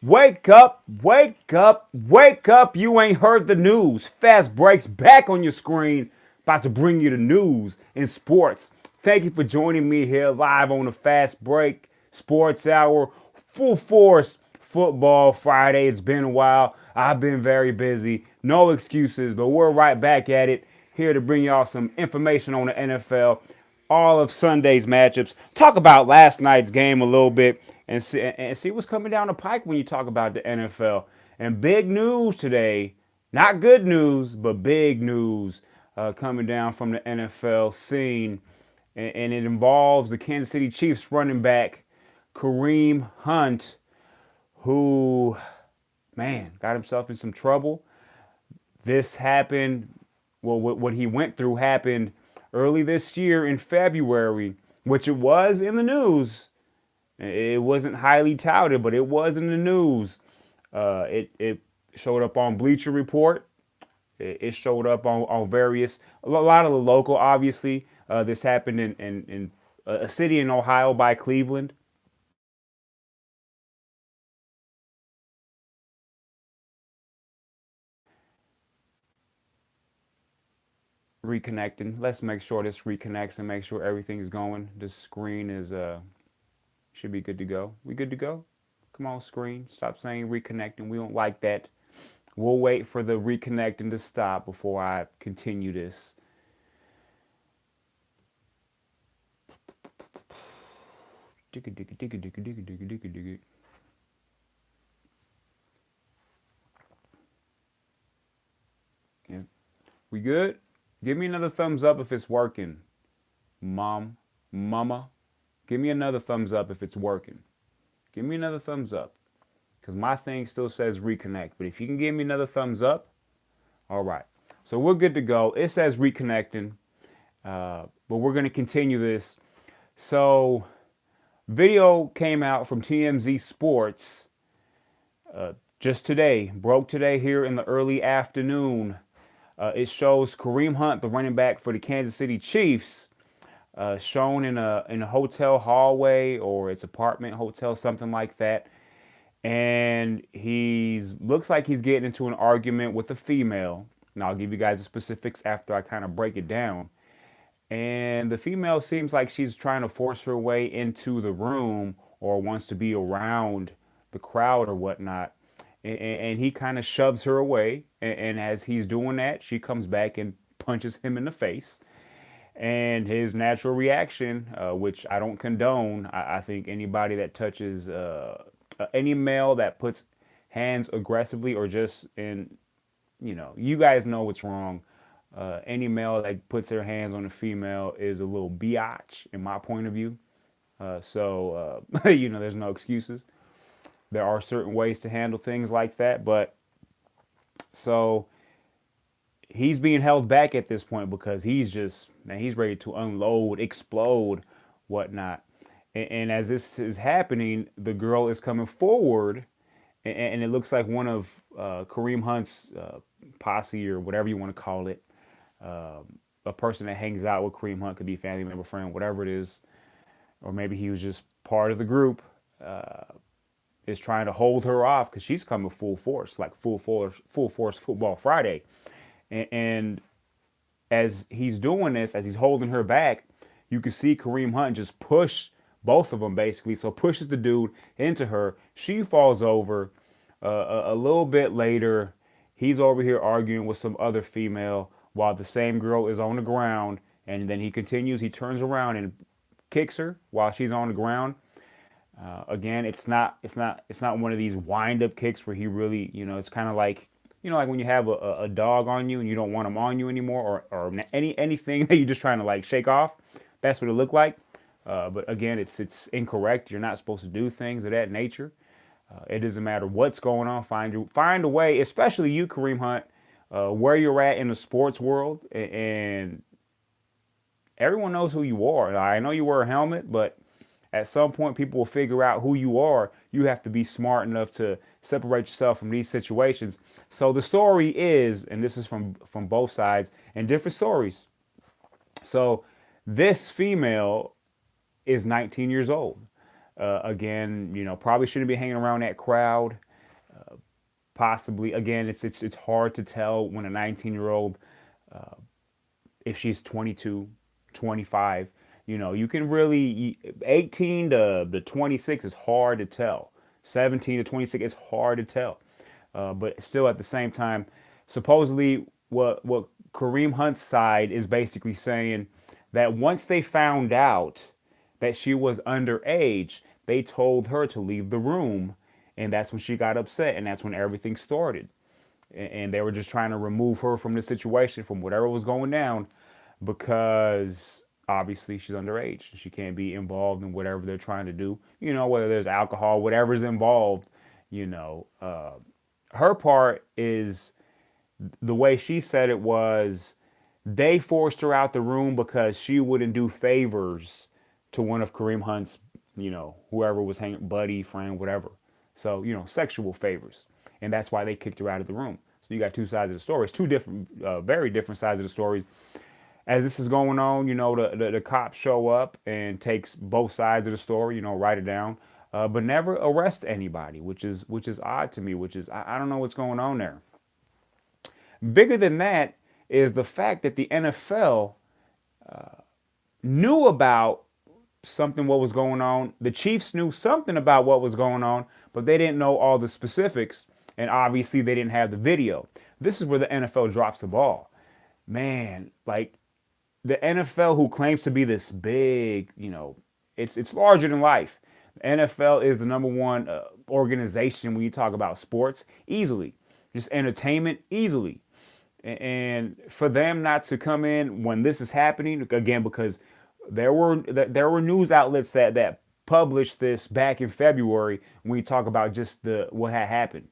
Wake up, wake up, wake up. You ain't heard the news. Fast breaks back on your screen. About to bring you the news in sports. Thank you for joining me here live on the Fast Break Sports Hour. Full force football Friday. It's been a while. I've been very busy. No excuses, but we're right back at it. Here to bring y'all some information on the NFL, all of Sunday's matchups, talk about last night's game a little bit, and see what's coming down the pike when you talk about the NFL. And big news today, not good news, but big news coming down from the NFL scene, and it involves the Kansas City Chiefs running back Kareem Hunt, who, man, got himself in some trouble. This happened, well, what he went through happened early this year in February, which it was in the news. It wasn't highly touted, but it was in the news. It showed up on Bleacher Report. It showed up on various, a lot of the local, obviously. This happened in a city in Ohio by Cleveland. Reconnecting. Let's make sure this reconnects and make sure everything's going. The screen is should be good to go. We good to go? Come on, screen. Stop saying reconnecting. We don't like that. We'll wait for the reconnecting to stop before I continue this. Digga, digga, digga, digga, digga, digga, digga, digga. We good? Give me another thumbs up if it's working. Mama, give me another thumbs up if it's working. Give me another thumbs up. Because my thing still says reconnect. But if you can give me another thumbs up, all right. So we're good to go. It says reconnecting. But we're going to continue this. So, video came out from TMZ Sports just today, broke today here in the early afternoon. It shows Kareem Hunt, the running back for the Kansas City Chiefs, shown in a hotel hallway or its apartment hotel, something like that. And he's looks like he's getting into an argument with a female. And I'll give you guys the specifics after I kind of break it down. And the female seems like she's trying to force her way into the room or wants to be around the crowd or whatnot. And he kind of shoves her away. And as he's doing that, she comes back and punches him in the face. And his natural reaction, which I don't condone, I think anybody that touches any male that puts hands aggressively or just in, you guys know what's wrong. Any male that puts their hands on a female is a little biatch, in my point of view. There's no excuses. There are certain ways to handle things like that, but so he's being held back at this point because he's ready to unload, explode, whatnot. And as this is happening, the girl is coming forward, and it looks like one of Kareem Hunt's posse or whatever you want to call it, a person that hangs out with Kareem Hunt, could be family member, friend, whatever it is, or maybe he was just part of the group, is trying to hold her off because she's coming full force, like full force football Friday. And as he's doing this, as he's holding her back, you can see Kareem Hunt just push both of them basically. So pushes the dude into her. She falls over. A little bit later, he's over here arguing with some other female while the same girl is on the ground. And then he continues. He turns around and kicks her while she's on the ground. Again, it's not one of these wind up kicks where he really, it's kind of like, like when you have a dog on you and you don't want him on you anymore, or anything that you're just trying to like shake off. That's what it looked like. But again, it's incorrect. You're not supposed to do things of that nature. It doesn't matter what's going on. Find a way, especially you, Kareem Hunt, where you're at in the sports world, and everyone knows who you are. I know you wear a helmet, but at some point, people will figure out who you are. You have to be smart enough to separate yourself from these situations. So the story is, and this is from both sides and different stories. So this female is 19 years old. Again, probably shouldn't be hanging around that crowd. possibly. Again, it's hard to tell when a 19-year-old, if she's 22, 25. You can really 18 to 26 is hard to tell. 17 to 26 is hard to tell. But still, at the same time, supposedly what Kareem Hunt's side is basically saying that once they found out that she was underage, they told her to leave the room, and that's when she got upset, and that's when everything started. And they were just trying to remove her from the situation, from whatever was going down, because obviously she's underage. She can't be involved in whatever they're trying to do. Whether there's alcohol, whatever's involved. Her part is, the way she said it was, they forced her out the room because she wouldn't do favors to one of Kareem Hunt's, whoever was hanging, buddy, friend, whatever. So, sexual favors. And that's why they kicked her out of the room. So you got two sides of the story. It's two different, very different sides of the stories. As this is going on, the cops show up and takes both sides of the story, write it down, but never arrest anybody, which is odd to me, I don't know what's going on there. Bigger than that is the fact that the NFL knew about something, what was going on. The Chiefs knew something about what was going on, but they didn't know all the specifics, and obviously they didn't have the video. This is where the NFL drops the ball. Man, like, the NFL, who claims to be this big, it's larger than life. The NFL is the number one organization when you talk about sports, easily. Just entertainment, easily. And for them not to come in when this is happening, again, because there were news outlets that published this back in February, when you talk about just what had happened.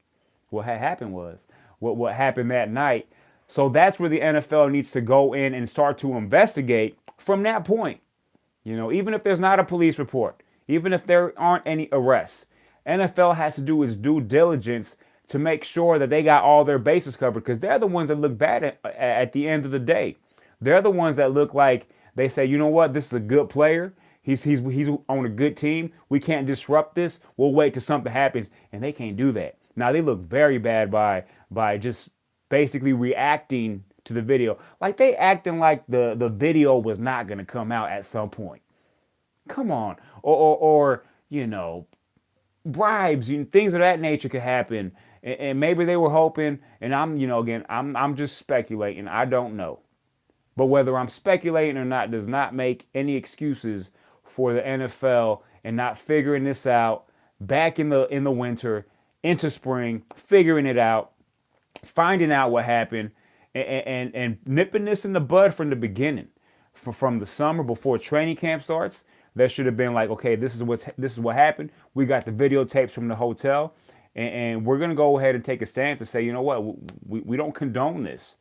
What had happened was what happened that night. So that's where the NFL needs to go in and start to investigate from that point. Even if there's not a police report, even if there aren't any arrests, NFL has to do its due diligence to make sure that they got all their bases covered, because they're the ones that look bad at the end of the day. They're the ones that look like they say, you know what, this is a good player. He's on a good team. We can't disrupt this. We'll wait till something happens, and they can't do that. Now they look very bad by just basically reacting to the video. Like, they acting like the video was not going to come out at some point. Come on. Or bribes, things of that nature could happen. And maybe they were hoping, and I'm just speculating. I don't know. But whether I'm speculating or not does not make any excuses for the NFL and not figuring this out back in the winter, into spring, figuring it out, finding out what happened, and nipping this in the bud from the beginning, from the summer before training camp starts. There should have been like, okay, this is what happened. We got the videotapes from the hotel, and we're gonna go ahead and take a stance and say, you know what, we don't condone this.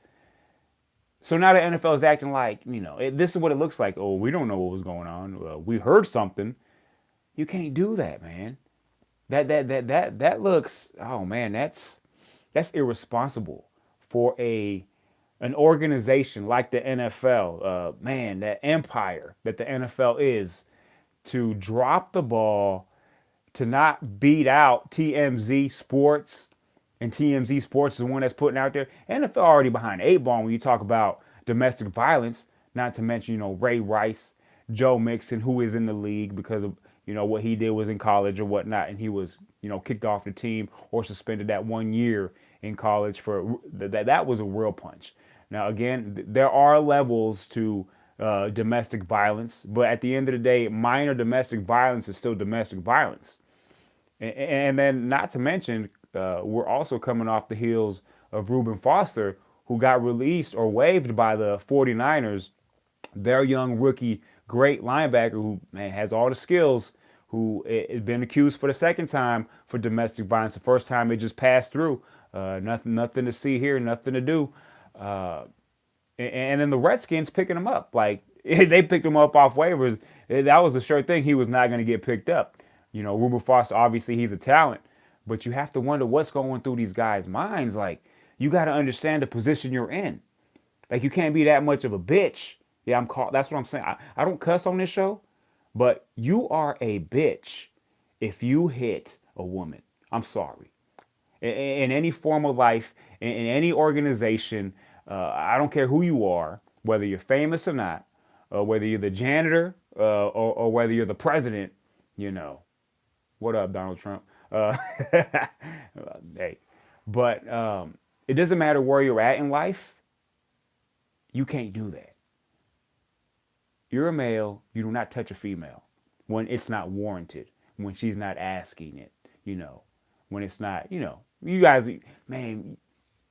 So now the NFL is acting like, this is what it looks like. Oh, we don't know what was going on. We heard something. You can't do that, man. That looks. Oh man, that's irresponsible for an organization like the NFL. Man, that empire that the NFL is, to drop the ball, to not beat out TMZ Sports. And TMZ Sports is the one that's putting out there. NFL already behind the 8 ball when you talk about domestic violence, not to mention, Ray Rice, Joe Mixon, who is in the league because of, what he did was in college or whatnot. And he was, kicked off the team or suspended that 1 year in college for that was a real punch. Now, again, there are levels to domestic violence, but at the end of the day, minor domestic violence is still domestic violence. And then not to mention, we're also coming off the heels of Reuben Foster, who got released or waived by the 49ers, their young rookie, great linebacker who, man, has all the skills, who has been accused for the second time for domestic violence. The first time it just passed through. Nothing to see here, nothing to do. And then the Redskins picking him up. Like, they picked him up off waivers. That was a sure thing he was not going to get picked up. Reuben Foster, obviously he's a talent. But you have to wonder what's going through these guys' minds. Like, you got to understand the position you're in. Like, you can't be that much of a bitch. Yeah, I'm called. That's what I'm saying. I don't cuss on this show, but you are a bitch if you hit a woman. I'm sorry. in any form of life, in any organization. I don't care who you are, whether you're famous or not, whether you're the janitor or whether you're the president. You know, what up, Donald Trump? Hey, but it doesn't matter where you're at in life. You can't do that. You're a male. You do not touch a female when it's not warranted, when she's not asking it, you know, when it's not, you know, you guys, man,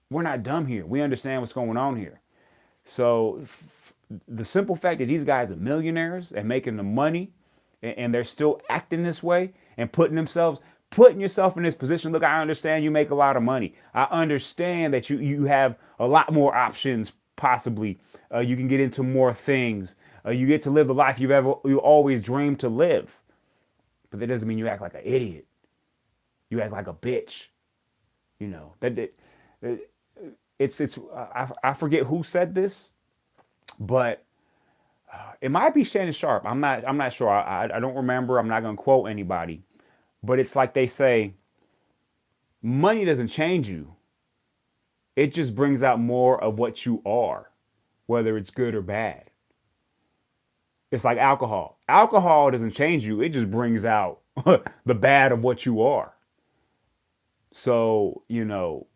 we're not dumb here. We understand what's going on here. So the simple fact that these guys are millionaires and making the money and they're still acting this way and putting yourself in this position. Look, I understand you make a lot of money. I understand that you have a lot more options. Possibly, you can get into more things. You get to live the life you always dreamed to live. But that doesn't mean you act like an idiot. You act like a bitch. You know I forget who said this, but it might be Shannon Sharp. I'm not sure. I don't remember. I'm not gonna quote anybody, but it's like they say, money doesn't change you. It just brings out more of what you are, whether it's good or bad. It's like alcohol. Alcohol doesn't change you. It just brings out the bad of what you are. So, you know,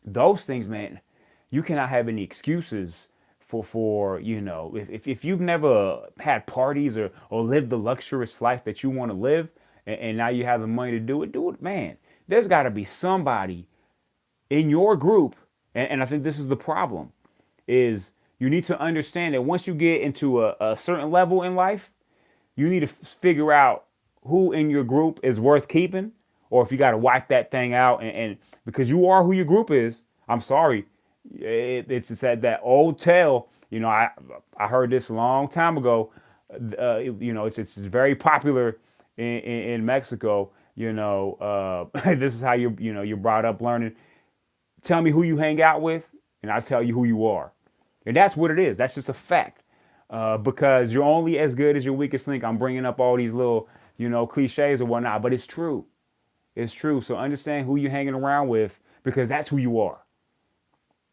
those things, man, you cannot have any excuses for you know, if you've never had parties or lived the luxurious life that you want to live and now you have the money to do it, man. There's got to be somebody in your group, and I think this is the problem, is you need to understand that once you get into a certain level in life, you need to figure out who in your group is worth keeping, or if you got to wipe that thing out, and because you are who your group is. I'm sorry, it's just that old tale. You know, I heard this a long time ago. You know, it's very popular in Mexico. You know, this is how you're brought up learning. Tell me who you hang out with, and I'll tell you who you are. And that's what it is. That's just a fact. Because you're only as good as your weakest link. I'm bringing up all these little, you know, cliches or whatnot, but it's true. It's true. So understand who you're hanging around with, because that's who you are.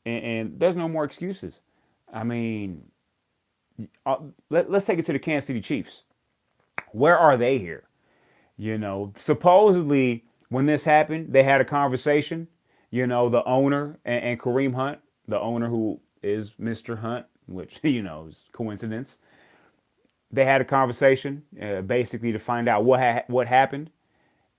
And there's no more excuses. I mean, let's take it to the Kansas City Chiefs. Where are they here? You know, supposedly when this happened, they had a conversation. You know, the owner and Kareem Hunt, the owner who is Mr. Hunt, which, you know, is coincidence. They had a conversation basically to find out what happened.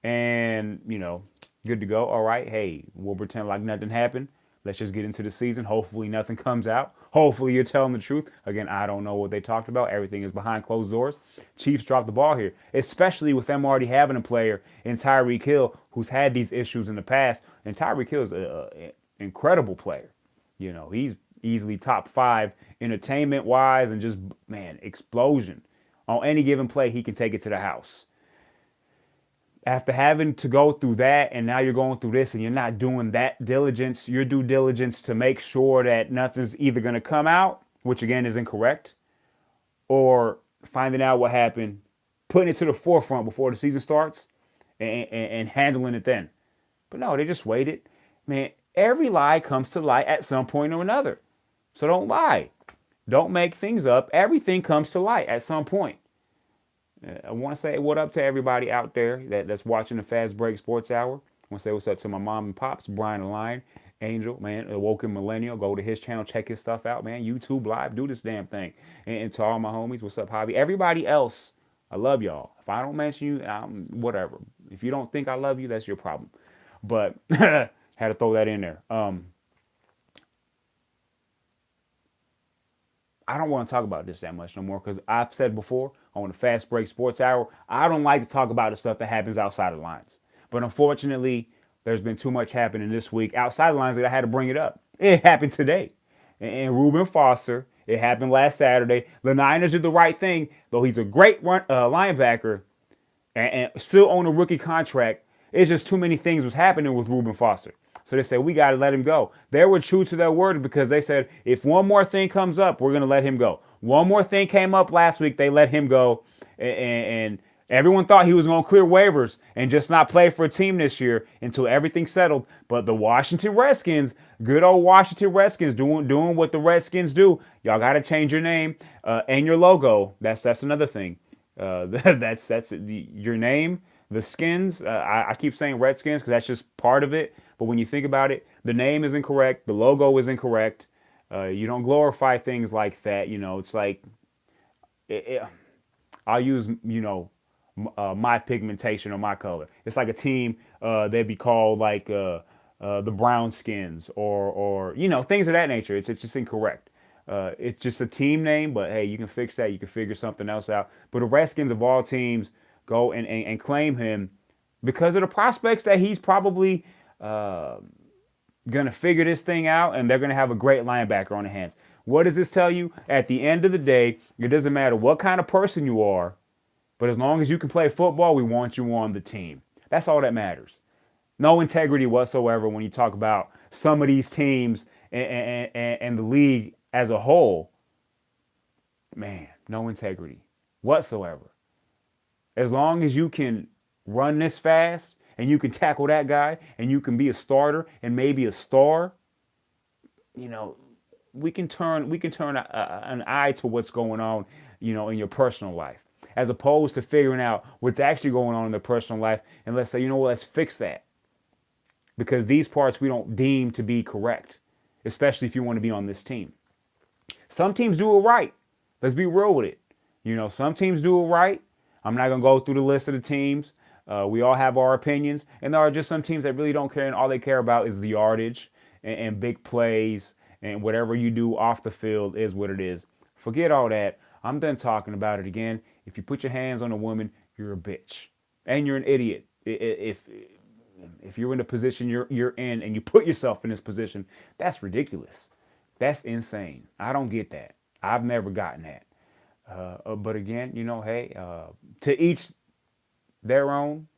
And, you know, good to go. All right. Hey, we'll pretend like nothing happened. Let's just get into the season. Hopefully nothing comes out. Hopefully you're telling the truth. Again, I don't know what they talked about. Everything is behind closed doors. Chiefs dropped the ball here, especially with them already having a player in Tyreek Hill who's had these issues in the past. And Tyreek Hill is an incredible player. You know, he's easily top 5 entertainment wise and just, man, explosion. On any given play, he can take it to the house. After having to go through that, and now you're going through this, and you're not doing that diligence, your due diligence to make sure that nothing's either going to come out, which again is incorrect, or finding out what happened, putting it to the forefront before the season starts, and handling it then. But no, they just waited. Man, every lie comes to light at some point or another. So don't lie. Don't make things up. Everything comes to light at some point. I want to say what up to everybody out there that's watching the Fast Break Sports Hour. I want to say what's up to my mom and pops, Brian and Lion, Angel, man, Awoken Millennial. Go to his channel, check his stuff out, man. YouTube Live, do this damn thing. And to all my homies, what's up, Hobby? Everybody else, I love y'all. If I don't mention you, whatever. If you don't think I love you, that's your problem. But had to throw that in there. I don't want to talk about this that much no more, because I've said before on the Fast Break Sports Hour, I don't like to talk about the stuff that happens outside the lines. But unfortunately, there's been too much happening this week outside the lines that I had to bring it up. It happened today. And Reuben Foster, it happened last Saturday. The Niners did the right thing, though he's a great linebacker and still on a rookie contract. It's just too many things was happening with Reuben Foster. So they said, we got to let him go. They were true to their word, because they said, if one more thing comes up, we're going to let him go. One more thing came up last week, they let him go. And Everyone thought he was going to clear waivers and just not play for a team this year until everything settled. But the Washington Redskins, good old Washington Redskins, doing what the Redskins do. Y'all got to change your name and your logo. That's another thing. That's your name. The skins. I keep saying Redskins because that's just part of it. But when you think about it, the name is incorrect. The logo is incorrect. You don't glorify things like that. It's like I'll use my pigmentation or my color. It's like a team they'd be called like the brown skins or things of that nature. It's just incorrect. It's just a team name, but hey, you can fix that. You can figure something else out. But the Redskins of all teams go and claim him because of the prospects that he's probably gonna figure this thing out, and they're gonna have a great linebacker on the hands. What does this tell you? At the end of the day, it doesn't matter what kind of person you are. But as long as you can play football, we want you on the team. That's all that matters. No integrity whatsoever when you talk about some of these teams and the league as a whole. Man, no integrity whatsoever. As long as you can run this fast and you can tackle that guy and you can be a starter and maybe a star, we can turn an eye to what's going on, in your personal life, as opposed to figuring out what's actually going on in their personal life. And let's say, let's fix that. Because these parts we don't deem to be correct, especially if you want to be on this team. Some teams do it right. Let's be real with it. Some teams do it right. I'm not going to go through the list of the teams. We all have our opinions. And there are just some teams that really don't care, and all they care about is the yardage and big plays, and whatever you do off the field is what it is. Forget all that. I'm done talking about it again. If you put your hands on a woman, you're a bitch. And you're an idiot. If you're in the position you're in and you put yourself in this position, that's ridiculous. That's insane. I don't get that. I've never gotten that. But again, hey, to each their own.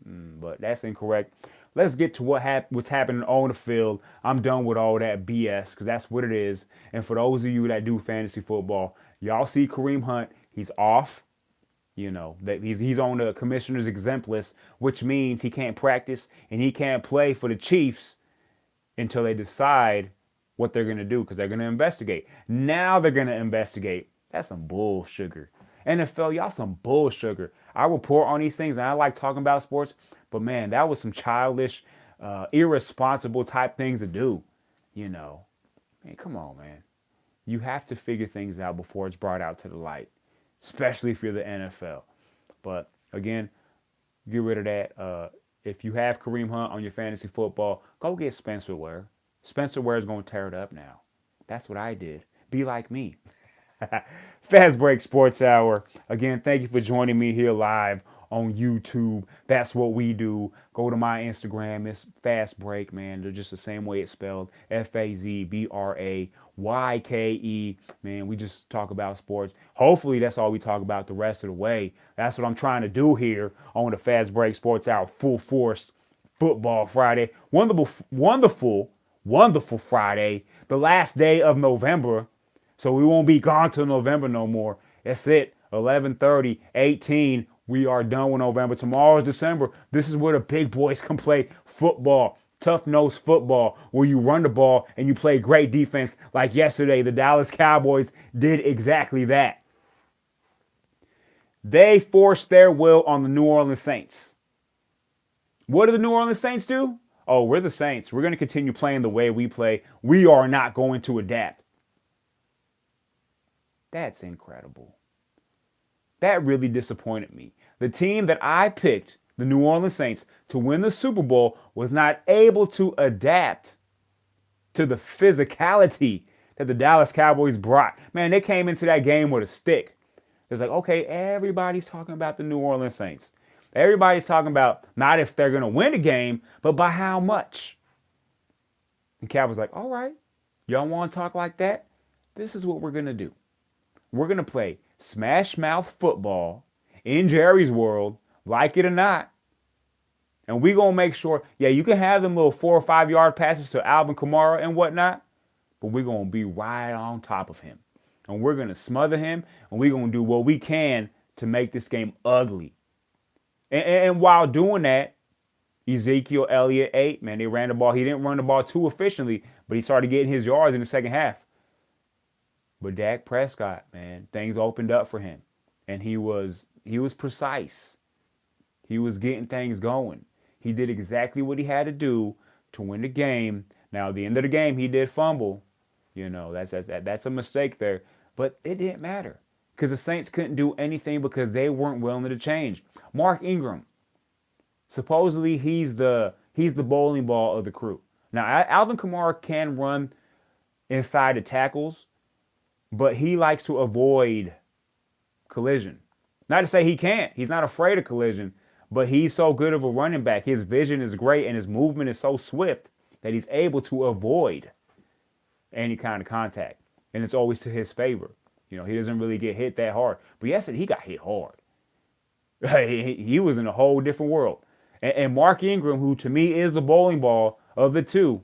But that's incorrect. Let's get to what's happening on the field. I'm done with all that BS because that's what it is. And for those of you that do fantasy football, y'all see Kareem Hunt. He's off. That he's on the commissioner's exempt list, which means he can't practice and he can't play for the Chiefs until they decide what they're going to do, because they're going to investigate. Now they're going to investigate. That's some bull sugar. NFL, y'all some bull sugar. I report on these things and I like talking about sports, but man, that was some childish, irresponsible type things to do. Man, come on, man. You have to figure things out before it's brought out to the light, especially if you're the NFL. But again, get rid of that. If you have Kareem Hunt on your fantasy football, go get Spencer Ware. Spencer Ware is going to tear it up now. That's what I did. Be like me. Fast Break Sports Hour. Again, thank you for joining me here live on YouTube. That's what we do. Go to my Instagram. It's Fast Break, man. They're just the same way it's spelled. FAZBRAYKE. Man, we just talk about sports. Hopefully that's all we talk about the rest of the way. That's what I'm trying to do here on the Fast Break Sports Hour Full Force Football Friday. Wonderful Friday. The last day of November. So we won't be gone till November no more. That's it. 11:30, 18. We are done with November. Tomorrow is December. This is where the big boys can play football. Tough-nosed football where you run the ball and you play great defense. Like yesterday, the Dallas Cowboys did exactly that. They forced their will on the New Orleans Saints. What do the New Orleans Saints do? Oh, we're the Saints. We're going to continue playing the way we play. We are not going to adapt. That's incredible. That really disappointed me. The team that I picked, the New Orleans Saints, to win the Super Bowl was not able to adapt to the physicality that the Dallas Cowboys brought. Man, they came into that game with a stick. It's like, okay, everybody's talking about the New Orleans Saints. Everybody's talking about not if they're going to win the game, but by how much. And Cowboys like, all right, y'all want to talk like that? This is what we're going to do. We're going to play smash mouth football in Jerry's world, like it or not. And we're going to make sure, yeah, you can have them little 4 or 5 yard passes to Alvin Kamara and whatnot, but we're going to be right on top of him. And we're going to smother him, and we're going to do what we can to make this game ugly. And while doing that, Ezekiel Elliott ate, man, they ran the ball. He didn't run the ball too efficiently, but he started getting his yards in the second half. But Dak Prescott, man, things opened up for him. And he was precise. He was getting things going. He did exactly what he had to do to win the game. Now, at the end of the game, he did fumble. That's a mistake there. But it didn't matter because the Saints couldn't do anything because they weren't willing to change. Mark Ingram, supposedly he's the bowling ball of the crew. Now, Alvin Kamara can run inside the tackles, but he likes to avoid collision. Not to say he can't. He's not afraid of collision, but he's so good of a running back. His vision is great and his movement is so swift that he's able to avoid any kind of contact. And it's always to his favor. He doesn't really get hit that hard. But yesterday, he got hit hard. He was in a whole different world. And Mark Ingram, who to me is the bowling ball of the two,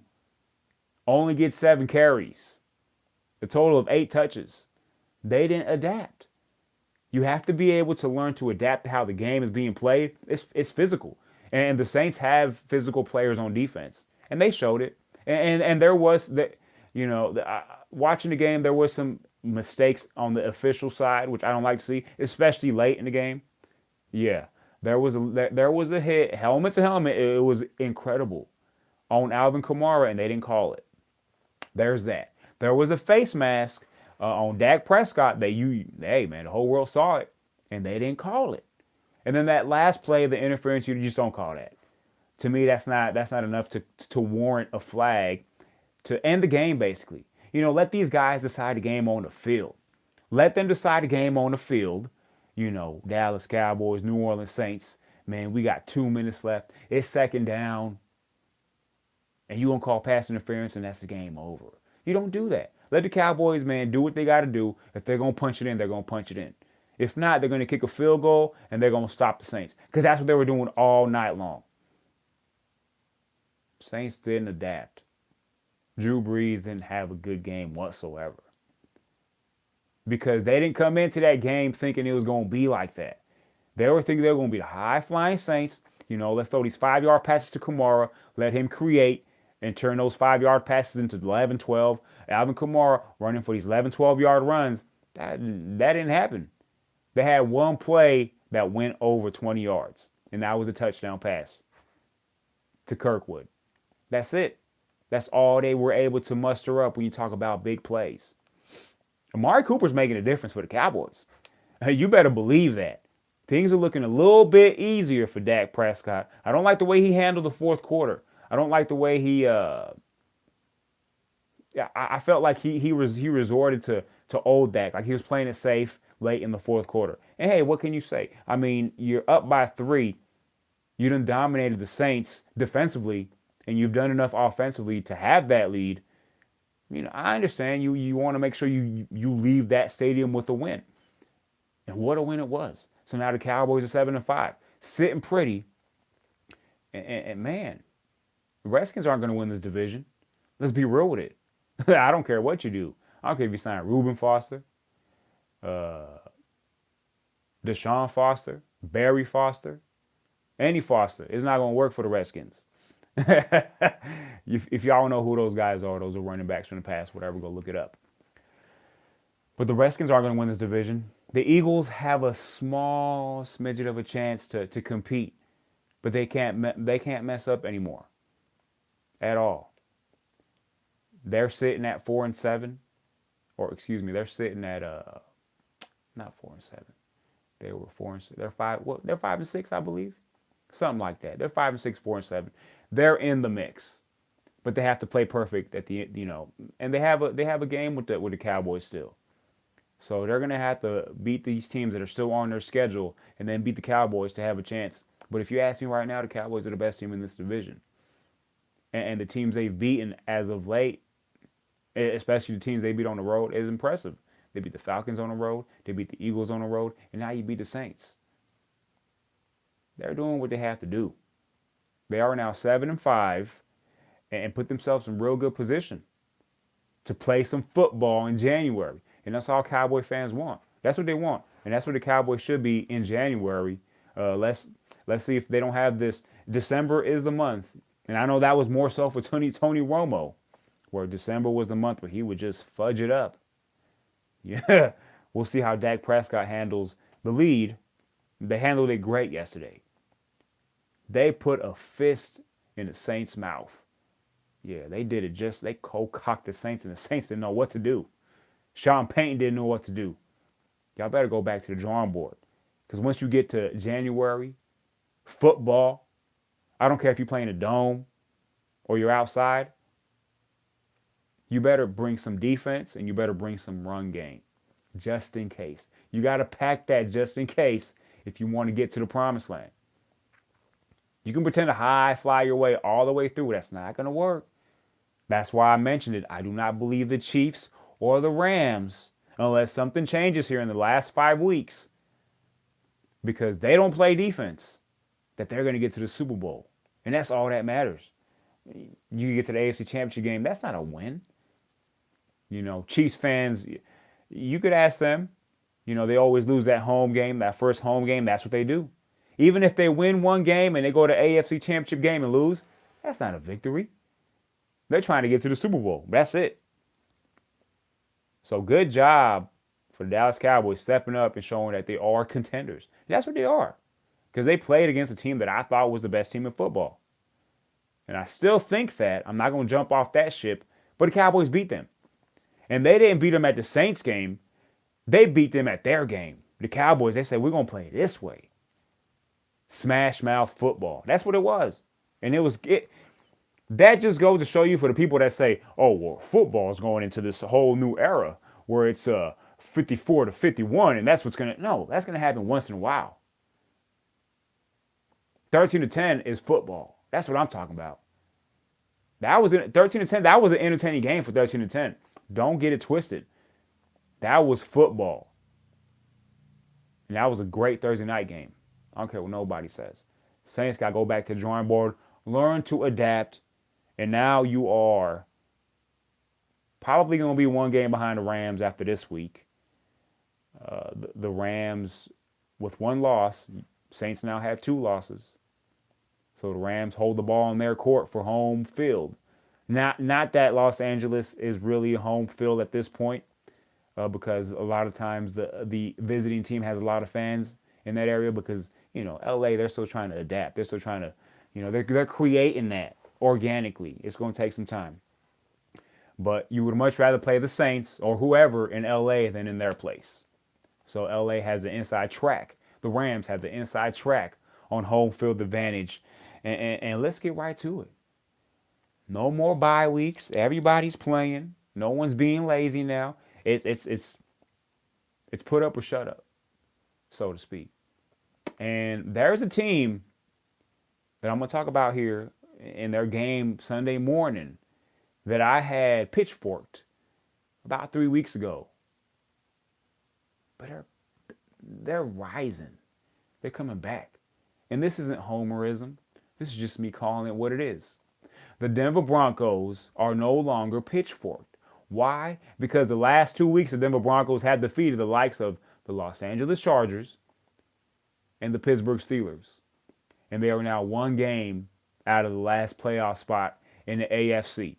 only gets 7 carries. A total of 8 touches. They didn't adapt. You have to be able to learn to adapt to how the game is being played. It's physical. And the Saints have physical players on defense. And they showed it. And there was, watching the game, there was some mistakes on the official side, which I don't like to see, especially late in the game. Yeah, there was a hit, helmet to helmet. It was incredible on Alvin Kamara, and they didn't call it. There's that. There was a face mask on Dak Prescott that the whole world saw it, and they didn't call it. And then that last play, the interference, you just don't call that. To me, that's not enough to warrant a flag to end the game, basically. Let these guys decide the game on the field. Let them decide the game on the field. Dallas Cowboys, New Orleans Saints. Man, we got 2 minutes left. It's second down. And you gonna call pass interference and that's the game over. You don't do that. Let the Cowboys, man, do what they got to do. If they're going to punch it in, they're going to punch it in. If not, they're going to kick a field goal and they're going to stop the Saints. Because that's what they were doing all night long. Saints didn't adapt. Drew Brees didn't have a good game whatsoever. Because they didn't come into that game thinking it was going to be like that. They were thinking they were going to be the high-flying Saints. Let's throw these 5-yard passes to Kamara. Let him create and turn those 5-yard passes into 11, 12. Alvin Kamara running for these 11, 12-yard runs. That didn't happen. They had one play that went over 20 yards, and that was a touchdown pass to Kirkwood. That's it. That's all they were able to muster up when you talk about big plays. Amari Cooper's making a difference for the Cowboys. You better believe that. Things are looking a little bit easier for Dak Prescott. I don't like the way he handled the fourth quarter. I don't like the way he. I felt like he resorted to old Dak, like he was playing it safe late in the fourth quarter. And hey, what can you say? I mean, you're up by 3. You done dominated the Saints defensively, and you've done enough offensively to have that lead. I understand you want to make sure you leave that stadium with a win. And what a win it was. So now the Cowboys are 7-5, sitting pretty. And man, the Redskins aren't going to win this division. Let's be real with it. I don't care what you do. I don't care if you sign Reuben Foster, Deshaun Foster, Barry Foster, any Foster. It's not going to work for the Redskins. If y'all don't know who those guys are running backs from the past, whatever, go look it up. But the Redskins aren't going to win this division. The Eagles have a small smidget of a chance to compete, but they can't mess up anymore at all. They're sitting at 4-7, or excuse me, they're sitting at not 4-7. They were 4-6. They're 5. What? They're 5-6, I believe, something like that. They're 5-6, 4-7. They're in the mix, but they have to play perfect at the and they have a game with the Cowboys still. So they're going to have to beat these teams that are still on their schedule and then beat the Cowboys to have a chance. But if you ask me right now, the Cowboys are the best team in this division. And the teams they've beaten as of late, especially the teams they beat on the road, is impressive. They beat the Falcons on the road. They beat the Eagles on the road. And now you beat the Saints. They're doing what they have to do. They are now 7-5 and put themselves in real good position to play some football in January. And that's all Cowboy fans want. That's what they want. And that's what the Cowboys should be in January. Let's Let's see if they don't have this. December is the month. And I know that was more so for Tony Romo, where December was the month where he would just fudge it up. Yeah. We'll see how Dak Prescott handles the lead. They handled it great yesterday. They put a fist in the Saints' mouth. Yeah, they did it they cocked the Saints, and the Saints didn't know what to do. Sean Payton didn't know what to do. Y'all better go back to the drawing board. Because once you get to January, football, I don't care if you play in a dome or you're outside, you better bring some defense and you better bring some run game. Just in case. You got to pack that just in case if you want to get to the promised land. You can pretend to high fly your way all the way through. That's not going to work. That's why I mentioned it. I do not believe the Chiefs or the Rams, unless something changes here in the last 5 weeks, because they don't play defense, that they're going to get to the Super Bowl. And that's all that matters. You get to the AFC Championship game, that's not a win. Chiefs fans, you could ask them. They always lose that home game, that first home game. That's what they do. Even if they win one game and they go to AFC Championship game and lose, that's not a victory. They're trying to get to the Super Bowl. That's it. So good job for the Dallas Cowboys stepping up and showing that they are contenders. That's what they are. Because they played against a team that I thought was the best team in football. And I still think that. I'm not going to jump off that ship. But the Cowboys beat them. And they didn't beat them at the Saints game. They beat them at their game. The Cowboys, they said, we're going to play this way. Smash mouth football. That's what it was. And that just goes to show you, for the people that say, oh, well, football is going into this whole new era where it's 54-51, and that's what's going to, no, that's going to happen once in a while. 13-10 is football. That's what I'm talking about. That was 13-10. That was an entertaining game for 13-10. Don't get it twisted. That was football. And that was a great Thursday night game. I don't care what nobody says. Saints got to go back to the drawing board, learn to adapt, and now you are probably going to be one game behind the Rams after this week. The Rams, with one loss, Saints now have 2 losses. So the Rams hold the ball on their court for home field. Not that Los Angeles is really a home field at this point, because a lot of times the visiting team has a lot of fans in that area, because LA, they're still trying to adapt. They're still trying to, they're creating that organically. It's going to take some time. But you would much rather play the Saints or whoever in LA than in their place. So LA has the inside track. The Rams have the inside track on home field advantage. And let's get right to it. No more bye weeks. Everybody's playing. No one's being lazy now. It's put up or shut up, so to speak. And there's a team that I'm going to talk about here in their game Sunday morning that I had pitchforked about 3 weeks ago. But they're rising. They're coming back. And this isn't homerism. This is just me calling it what it is. The Denver Broncos are no longer pitchforked. Why? Because the last 2 weeks, the Denver Broncos have defeated the likes of the Los Angeles Chargers and the Pittsburgh Steelers. And they are now one game out of the last playoff spot in the AFC.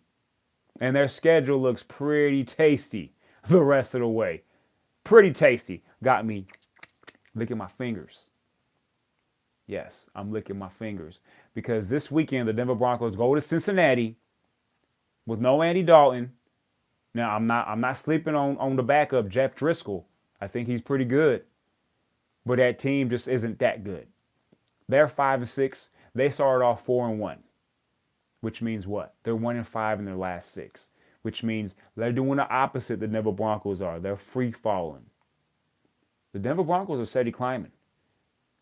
And their schedule looks pretty tasty the rest of the way. Pretty tasty. Got me licking my fingers. Yes, I'm licking my fingers. Because this weekend, the Denver Broncos go to Cincinnati with no Andy Dalton. Now, I'm not sleeping on the backup, Jeff Driscoll. I think he's pretty good. But that team just isn't that good. They're 5-6. They started off 4-1. Which means what? They're 1-5 in their last 6. Which means they're doing the opposite the Denver Broncos are. They're free falling. The Denver Broncos are steady climbing.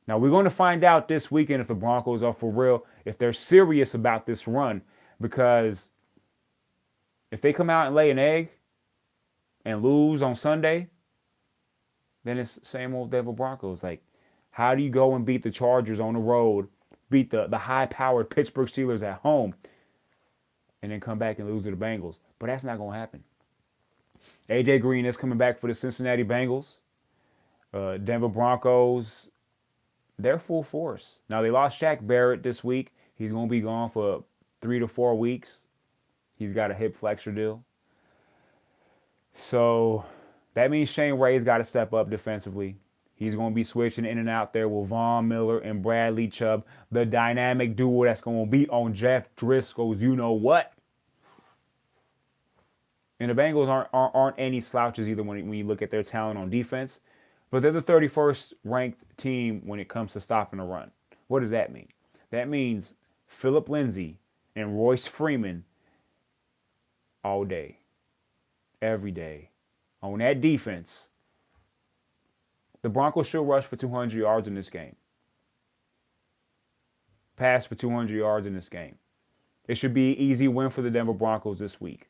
Now, we're going to find out this weekend if the Broncos are for real, if they're serious about this run. Because if they come out and lay an egg and lose on Sunday, then it's the same old Denver Broncos. Like, how do you go and beat the Chargers on the road, beat the high-powered Pittsburgh Steelers at home, and then come back and lose to the Bengals? But that's not going to happen. A.J. Green is coming back for the Cincinnati Bengals. Denver Broncos, they're full force. Now, they lost Shaq Barrett this week. He's going to be gone for 3 to 4 weeks. He's got a hip flexor deal. So that means Shane Ray's got to step up defensively. He's going to be switching in and out there with Von Miller and Bradley Chubb, the dynamic duo that's going to beat on Jeff Driscoll's you know what. And the Bengals aren't any slouches either when you look at their talent on defense. But they're the 31st ranked team when it comes to stopping the run. What does that mean? That means Philip Lindsay and Royce Freeman all day, every day. On that defense, the Broncos should rush for 200 yards in this game. Pass for 200 yards in this game. It should be an easy win for the Denver Broncos this week.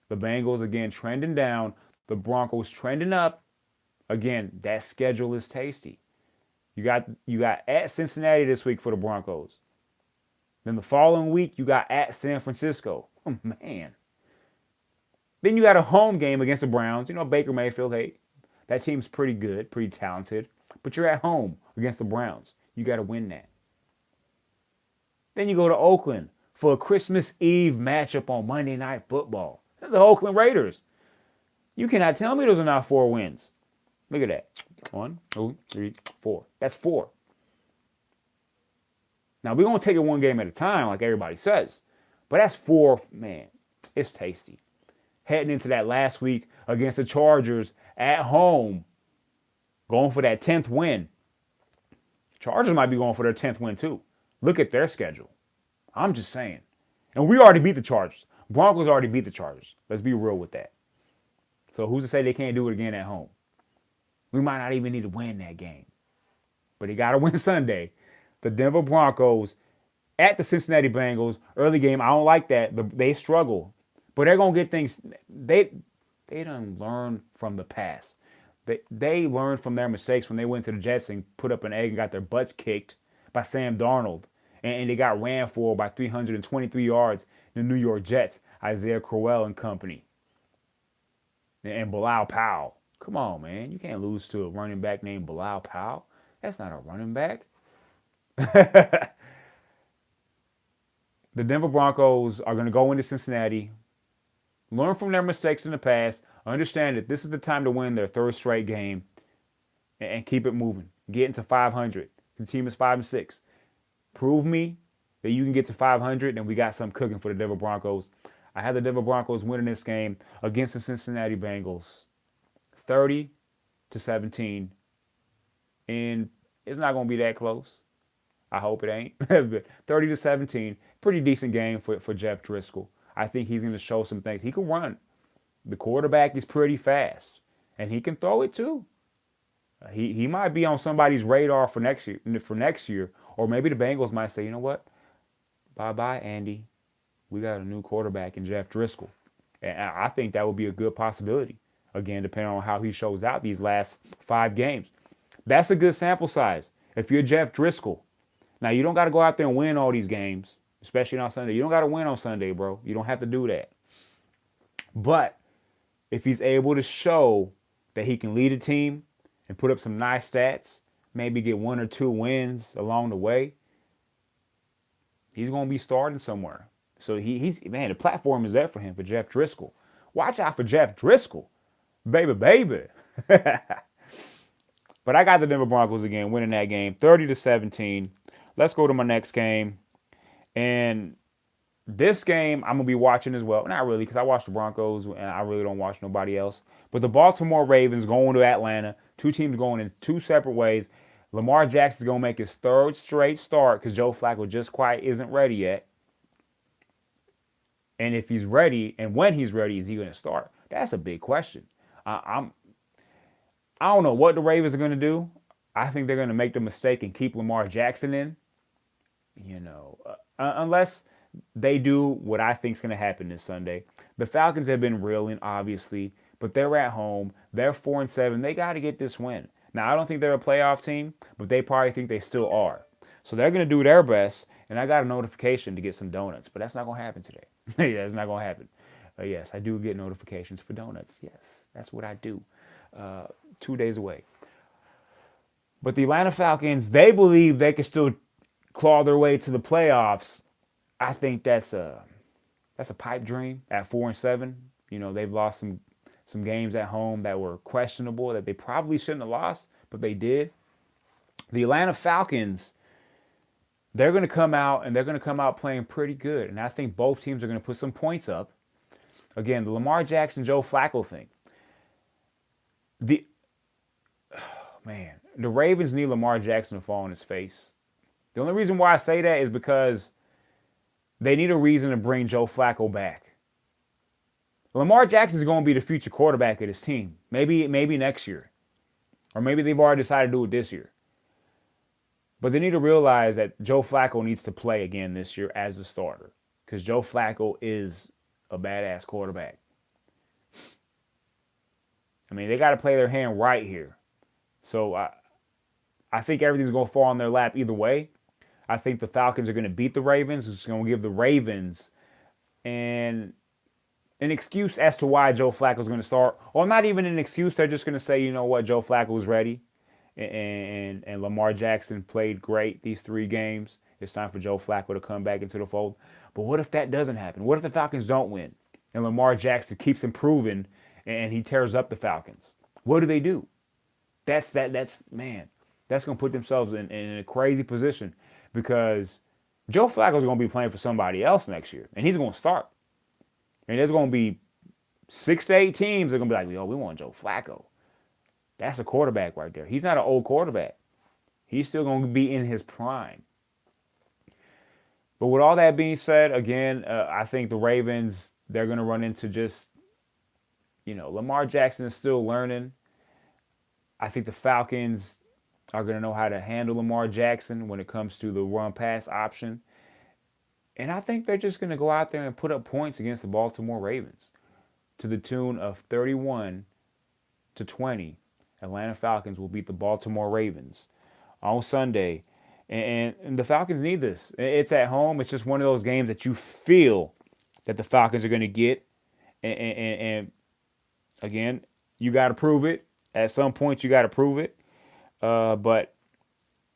The Bengals, again, trending down. The Broncos trending up. Again, that schedule is tasty. You got at Cincinnati this week for the Broncos. Then the following week, you got at San Francisco. Oh, man. Then you got a home game against the Browns. You know, Baker Mayfield, hey, that team's pretty good, pretty talented. But you're at home against the Browns. You got to win that. Then you go to Oakland for a Christmas Eve matchup on Monday Night Football. The Oakland Raiders. You cannot tell me those are not 4 wins. Look at that. 1, 2, 3, 4. That's 4. Now, we're going to take it one game at a time, like everybody says. But that's 4. Man, it's tasty. Heading into that last week against the Chargers at home, going for that 10th win. Chargers might be going for their 10th win, too. Look at their schedule. I'm just saying. And we already beat the Chargers. Broncos already beat the Chargers. Let's be real with that. So who's to say they can't do it again at home? We might not even need to win that game. But they got to win Sunday. The Denver Broncos at the Cincinnati Bengals. Early game, I don't like that. They struggle. But they're going to get things. They done learn from the past. They learned from their mistakes when they went to the Jets and put up an egg and got their butts kicked by Sam Darnold. And they got ran for by 323 yards. The New York Jets, Isaiah Crowell and company. And Bilal Powell. Come on, man. You can't lose to a running back named Bilal Powell. That's not a running back. The Denver Broncos are going to go into Cincinnati, learn from their mistakes in the past, understand that this is the time to win their 3rd straight game, and keep it moving. Get into 500. The team is 5-6. Prove me that you can get to 500, and we got something cooking for the Denver Broncos. I had the Denver Broncos winning this game against the Cincinnati Bengals, 30-17, and it's not going to be that close. I hope it ain't. 30-17, pretty decent game for Jeff Driscoll. I think he's going to show some things. He can run. The quarterback is pretty fast, and he can throw it too. He might be on somebody's radar for next year, or maybe the Bengals might say, you know what? Bye-bye, Andy. We got a new quarterback in Jeff Driscoll. And I think that would be a good possibility. Again, depending on how he shows out these last 5 games. That's a good sample size. If you're Jeff Driscoll. Now, you don't got to go out there and win all these games, especially on Sunday. You don't got to win on Sunday, bro. You don't have to do that. But if he's able to show that he can lead a team and put up some nice stats, maybe get 1 or 2 wins along the way, he's going to be starting somewhere. So he's the platform is there for him, for Jeff Driscoll. Watch out for Jeff Driscoll. Baby. But I got the Denver Broncos again, winning that game, 30-17. Let's go to my next game. And this game I'm going to be watching as well. Not really, because I watch the Broncos, and I really don't watch nobody else. But the Baltimore Ravens going to Atlanta. 2 teams going in 2 separate ways. Lamar Jackson's going to make his 3rd straight start because Joe Flacco just quite isn't ready yet. And if he's ready, and when he's ready, is he going to start? That's a big question. I don't know what the Ravens are going to do. I think they're going to make the mistake and keep Lamar Jackson in. Unless they do what I think is going to happen this Sunday. The Falcons have been reeling, obviously, but they're at home. They're 4-7. They got to get this win. Now, I don't think they're a playoff team, but they probably think they still are. So they're going to do their best, and I got a notification to get some donuts, but that's not going to happen today. Yeah, it's not going to happen. Yes, I do get notifications for donuts. Yes, that's what I do. 2 days away. But the Atlanta Falcons, they believe they can still claw their way to the playoffs. I think that's a pipe dream at 4-7. You know, they've lost some games at home that were questionable that they probably shouldn't have lost, but they did. The Atlanta Falcons, they're going to come out and they're going to come out playing pretty good. And I think both teams are going to put some points up. Again, the Lamar Jackson, Joe Flacco thing. The the Ravens need Lamar Jackson to fall on his face. The only reason why I say that is because they need a reason to bring Joe Flacco back. Lamar Jackson is going to be the future quarterback of this team. Maybe next year. Or maybe they've already decided to do it this year. But they need to realize that Joe Flacco needs to play again this year as a starter. Because Joe Flacco is a badass quarterback. I mean, they got to play their hand right here. So I think everything's going to fall on their lap either way. I think the Falcons are going to beat the Ravens, which is going to give the Ravens an excuse as to why Joe Flacco is going to start. Or not even an excuse. They're just going to say, you know what, Joe Flacco is ready. And Lamar Jackson played great these 3 games. It's time for Joe Flacco to come back into the fold. But what if that doesn't happen? What if the Falcons don't win? And Lamar Jackson keeps improving and he tears up the Falcons? What do? That's going to put themselves in a crazy position because Joe Flacco is going to be playing for somebody else next year. And he's going to start. And there's going to be 6 to 8 teams that are going to be like, yo, we want Joe Flacco. That's a quarterback right there. He's not an old quarterback. He's still going to be in his prime. But with all that being said, again, I think the Ravens, they're going to run into just, Lamar Jackson is still learning. I think the Falcons are going to know how to handle Lamar Jackson when it comes to the run-pass option. And I think they're just going to go out there and put up points against the Baltimore Ravens to the tune of 31-20. Atlanta Falcons will beat the Baltimore Ravens on Sunday. And the Falcons need this. It's at home. It's just one of those games that you feel that the Falcons are going to get. And again, you got to prove it. At some point, you got to prove it. But,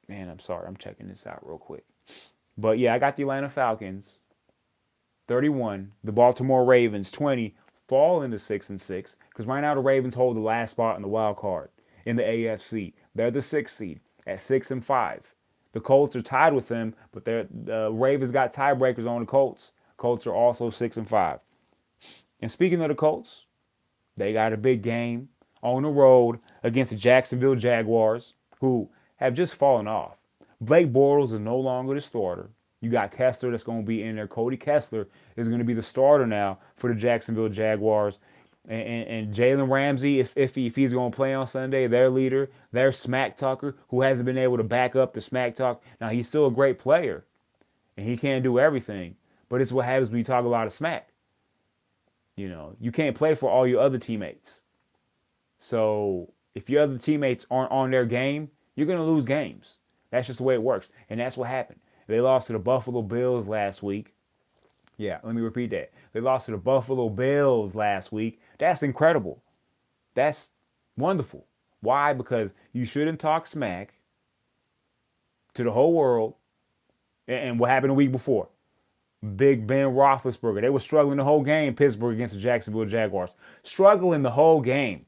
man, I'm sorry. I'm checking this out real quick. But, yeah, I got the Atlanta Falcons 31. The Baltimore Ravens 20. Fall into 6-6. Because right now the Ravens hold the last spot in the wild card in the AFC. They're the 6th seed at 6-5. The Colts are tied with them, but the Ravens got tiebreakers on the Colts. Colts are also 6-5. And speaking of the Colts, they got a big game on the road against the Jacksonville Jaguars, who have just fallen off. Blake Bortles is no longer the starter. You got Kessler that's going to be in there. Cody Kessler is going to be the starter now for the Jacksonville Jaguars. And Jalen Ramsey is iffy if he's going to play on Sunday. Their leader, their Smack Tucker, who hasn't been able to back up the Smack Talk. Now, he's still a great player, and he can't do everything. But it's what happens when you talk a lot of smack. You can't play for all your other teammates. So if your other teammates aren't on their game, you're going to lose games. That's just the way it works. And that's what happened. They lost to the Buffalo Bills last week. Yeah, let me repeat that. They lost to the Buffalo Bills last week. That's incredible. That's wonderful. Why? Because you shouldn't talk smack to the whole world. And what happened the week before? Big Ben Roethlisberger. They were struggling the whole game, Pittsburgh against the Jacksonville Jaguars. Struggling the whole game.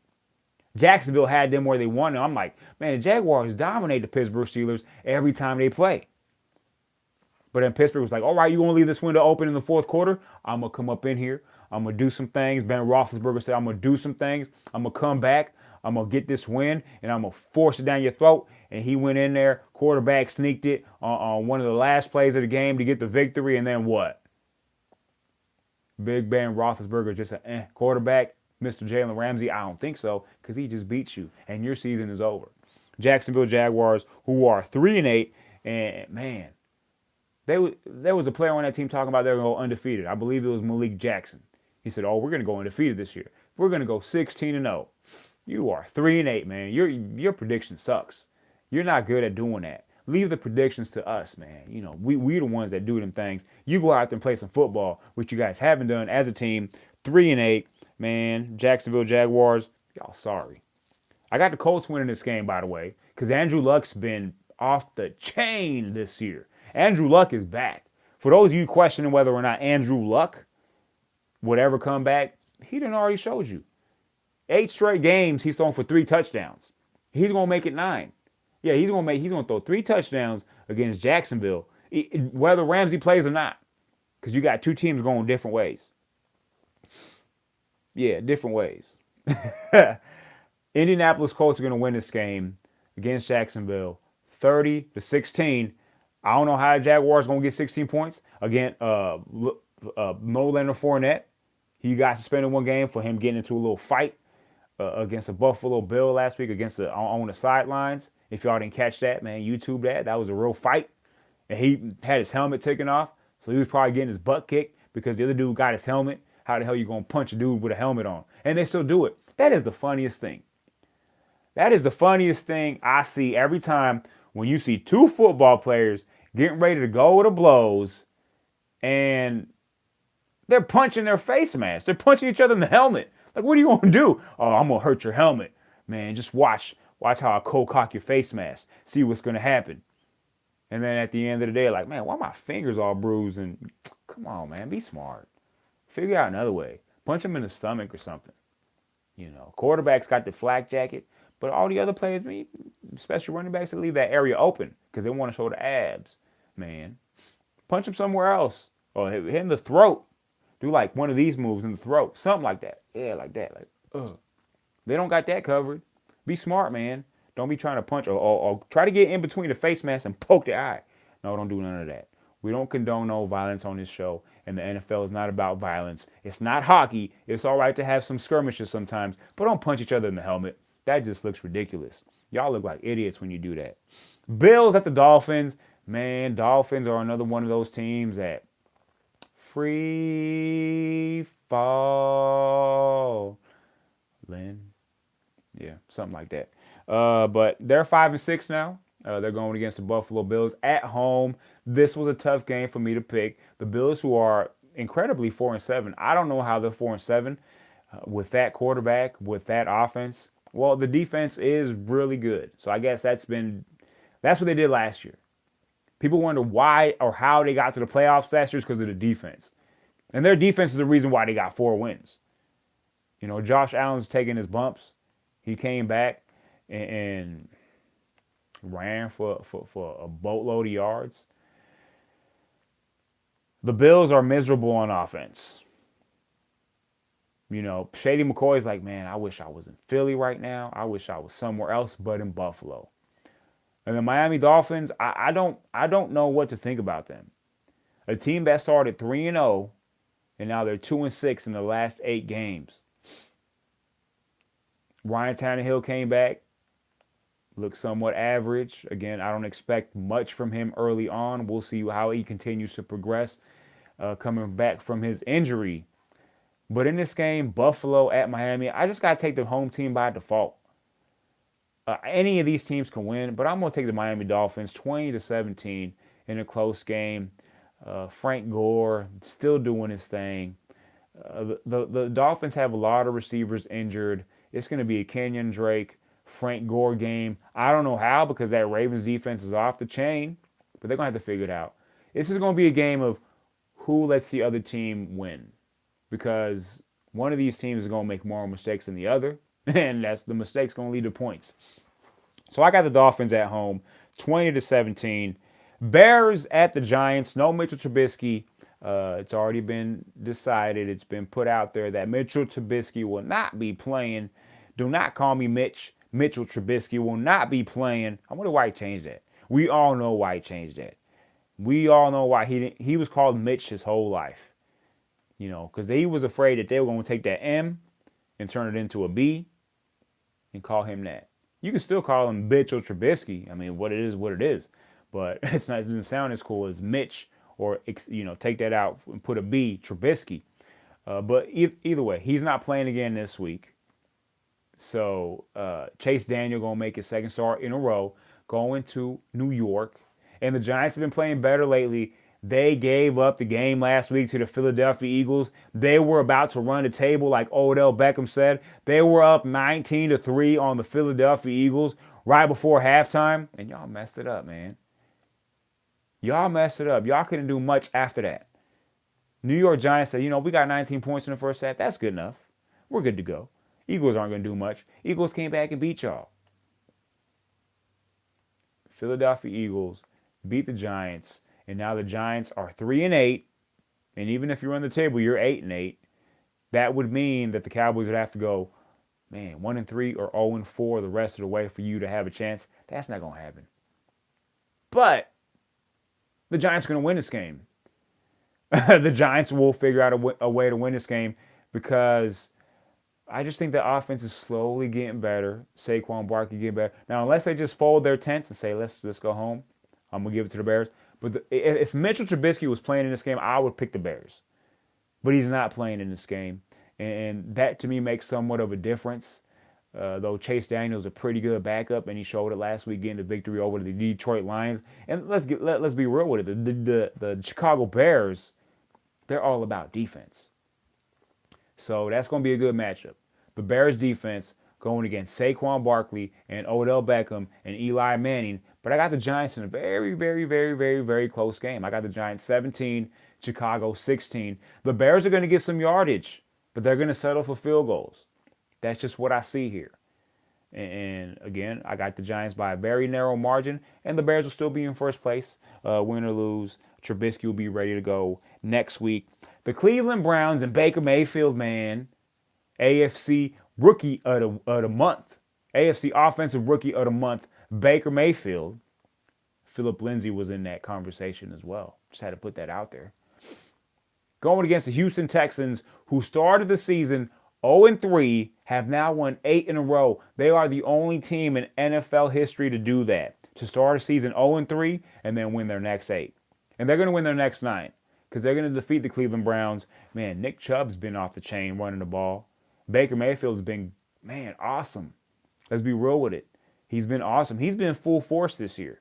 Jacksonville had them where they wanted. I'm like, man, the Jaguars dominate the Pittsburgh Steelers every time they play. But then Pittsburgh was like, all right, you going to leave this window open in the fourth quarter? I'm going to come up in here. I'm going to do some things. Ben Roethlisberger said, I'm going to do some things. I'm going to come back. I'm going to get this win, and I'm going to force it down your throat. And he went in there. Quarterback sneaked it on one of the last plays of the game to get the victory. And then what? Big Ben Roethlisberger just a quarterback. Mr. Jalen Ramsey, I don't think so, because he just beat you, and your season is over. Jacksonville Jaguars, who are 3-8, and man, there was a player on that team talking about they're going to go undefeated. I believe it was Malik Jackson. He said, we're going to go undefeated this year. We're going to go 16-0. You are 3-8, man. Your prediction sucks. You're not good at doing that. Leave the predictions to us, man. We the ones that do them things. You go out there and play some football, which you guys haven't done as a team. 3-8, man. Jacksonville Jaguars, y'all sorry. I got the Colts winning this game, by the way, because Andrew Luck's been off the chain this year. Andrew Luck is back. For those of you questioning whether or not Andrew Luck would ever come back, he done already showed you. 8 straight games, he's thrown for 3 touchdowns. He's gonna make it 9. Yeah, he's gonna throw 3 touchdowns against Jacksonville, whether Ramsey plays or not, because you got 2 teams going different ways. Yeah, different ways. Indianapolis Colts are gonna win this game against Jacksonville, 30-16. I don't know how the Jaguars gonna get 16 points again. No Leonard Fournette. He got suspended 1 game for him getting into a little fight against a Buffalo Bill last week on the sidelines. If y'all didn't catch that, man, YouTube that. That was a real fight. And he had his helmet taken off. So he was probably getting his butt kicked because the other dude got his helmet. How the hell you going to punch a dude with a helmet on? And they still do it. That is the funniest thing. That is the funniest thing I see every time when you see 2 football players getting ready to go to blows and they're punching their face masks. They're punching each other in the helmet. Like, what are you going to do? Oh, I'm going to hurt your helmet. Man, just watch how I cold cock your face mask. See what's going to happen. And then at the end of the day, like, man, why are my fingers all bruised? And come on, man, be smart. Figure out another way. Punch him in the stomach or something. You know, quarterback's got the flak jacket, but all the other players, especially running backs, they leave that area open because they want to show the abs. Man, punch him somewhere else or hit him in the throat. Do like one of these moves in the throat, something like that. Yeah, like that. Like, they don't got that covered. Be smart, man. Don't be trying to punch or try to get in between the face mask and poke the eye. No, don't do none of that. We don't condone no violence on this show, and the NFL is not about violence. It's not hockey. It's all right to have some skirmishes sometimes, but don't punch each other in the helmet. That just looks ridiculous. Y'all look like idiots when you do that. Bills at the Dolphins. Man, Dolphins are another one of those teams that free fall. Yeah, something like that. But they're 5-6 now. They're going against the Buffalo Bills at home. This was a tough game for me to pick. The Bills, who are incredibly 4-7. I don't know how they're 4-7 with that quarterback, with that offense. Well, the defense is really good. So I guess that's what they did last year. People wonder why or how they got to the playoffs last year is because of the defense. And their defense is the reason why they got 4 wins. You know, Josh Allen's taking his bumps. He came back and ran for a boatload of yards. The Bills are miserable on offense. You know, Shady McCoy's like, man, I wish I was in Philly right now. I wish I was somewhere else but in Buffalo. And the Miami Dolphins, I don't know what to think about them. A team that started 3-0, and now they're 2-6 in the last 8 games. Ryan Tannehill came back, looked somewhat average. Again, I don't expect much from him early on. We'll see how he continues to progress coming back from his injury. But in this game, Buffalo at Miami, I just got to take the home team by default. Any of these teams can win, but I'm going to take the Miami Dolphins 20-17 in a close game. Frank Gore still doing his thing. The Dolphins have a lot of receivers injured. It's going to be a Kenyon Drake, Frank Gore game. I don't know how because that Ravens defense is off the chain, but they're going to have to figure it out. This is going to be a game of who lets the other team win because one of these teams is going to make more mistakes than the other, and that's the mistakes going to lead to points. So I got the Dolphins at home, 20-17. Bears at the Giants. No Mitchell Trubisky. It's already been decided. It's been put out there that Mitchell Trubisky will not be playing. Do not call me Mitch. Mitchell Trubisky will not be playing. I wonder why he changed that. We all know why he changed that. We all know why he was called Mitch his whole life. You know, because he was afraid that they were going to take that M and turn it into a B and call him that. You can still call him Mitchell Trubisky. I mean, what it is, what it is. But it doesn't sound as cool as Mitch or, you know, take that out and put a B, Trubisky. But either way, he's not playing again this week. So Chase Daniel going to make his second start in a row, going to New York. And the Giants have been playing better lately. They gave up the game last week to the Philadelphia Eagles. They were about to run the table like Odell Beckham said. They were up 19-3 on the Philadelphia Eagles. right before halftime, and y'all messed it up, man. Y'all messed it up. Y'all couldn't do much after that. New York Giants said, we got 19 points in the first half. That's good enough. We're good to go. Eagles aren't going to do much. Eagles came back and beat y'all. Philadelphia Eagles beat the Giants, and now the Giants are 3-8. And even if you're on the table, you're 8-8. That would mean that the Cowboys would have to go, 1-3 or 0-4 the rest of the way for you to have a chance. That's not going to happen. But the Giants are going to win this game. The Giants will figure out a way to win this game because I just think the offense is slowly getting better. Saquon Barkley getting better. Now, unless they just fold their tents and say, let's go home, I'm going to give it to the Bears. But if Mitchell Trubisky was playing in this game, I would pick the Bears. But he's not playing in this game. And that, to me, makes somewhat of a difference. Though Chase Daniel's a pretty good backup, and he showed it last week getting the victory over the Detroit Lions. And let's be real with it. The Chicago Bears, they're all about defense. So that's going to be a good matchup. The Bears defense going against Saquon Barkley and Odell Beckham and Eli Manning. But I got the Giants in a very, very, very, very, very close game. I got the Giants 17, Chicago 16. The Bears are going to get some yardage, but they're going to settle for field goals. That's just what I see here. And again, I got the Giants by a very narrow margin, and the Bears will still be in first place. Win or lose, Trubisky will be ready to go next week. The Cleveland Browns and Baker Mayfield, man. AFC Rookie of the Month. AFC Offensive Rookie of the Month, Baker Mayfield. Philip Lindsay was in that conversation as well. Just had to put that out there. Going against the Houston Texans, who started the season 0-3, have now won 8 in a row. They are the only team in NFL history to do that. To start a season 0-3 and then win their next 8. And they're going to win their next 9 because they're going to defeat the Cleveland Browns. Man, Nick Chubb's been off the chain running the ball. Baker Mayfield's been, awesome. Let's be real with it. He's been awesome. He's been full force this year.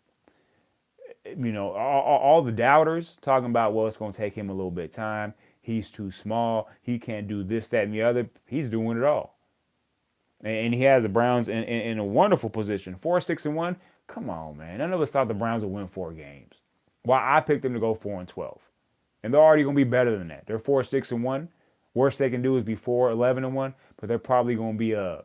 All the doubters talking about, well, it's going to take him a little bit of time. He's too small. He can't do this, that, and the other. He's doing it all. And he has the Browns in a wonderful position. 4-6-1. Come on, man. None of us thought the Browns would win 4 games. Why I picked them to go 4-12. And they're already going to be better than that. They're 4-6-1. Worst they can do is be 4-11-1, but they're probably going to be a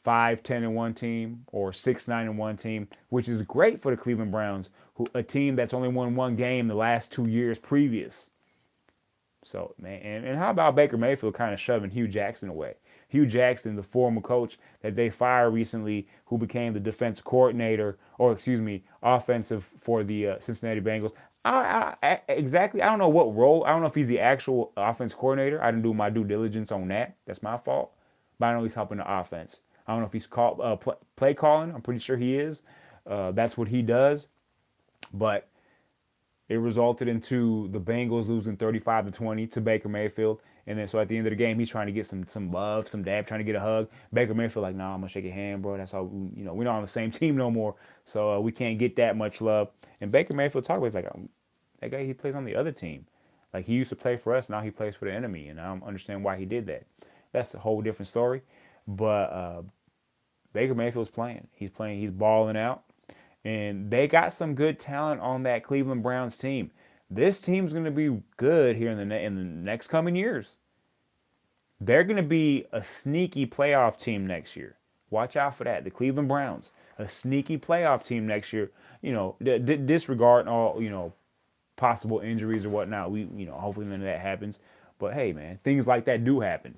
5-10-1 team or 6-9-1 team, which is great for the Cleveland Browns, a team that's only won 1 game the last 2 years previous. So, man, and how about Baker Mayfield kind of shoving Hugh Jackson away? Hugh Jackson, the former coach that they fired recently, who became the defensive coordinator, offensive for the Cincinnati Bengals. I don't know what role. I don't know if he's the actual offense coordinator. I didn't do my due diligence on that. That's my fault. But I know he's helping the offense. I don't know if he's play calling. I'm pretty sure he is. That's what he does. But it resulted into the Bengals losing 35-20 to Baker Mayfield. And then so at the end of the game, he's trying to get some love, some dab, trying to get a hug. Baker Mayfield like, nah, I'm going to shake your hand, bro. That's all, we're not on the same team no more. So we can't get that much love. And Baker Mayfield talked about it, like, that guy, he plays on the other team. Like, he used to play for us. Now he plays for the enemy. And I don't understand why he did that. That's a whole different story. But Baker Mayfield's playing. He's playing. He's balling out. And they got some good talent on that Cleveland Browns team. This team's going to be good here in the next coming years. They're going to be a sneaky playoff team next year. Watch out for that. The Cleveland Browns, a sneaky playoff team next year. Disregard all, possible injuries or whatnot. Hopefully none of that happens. But hey, man, things like that do happen.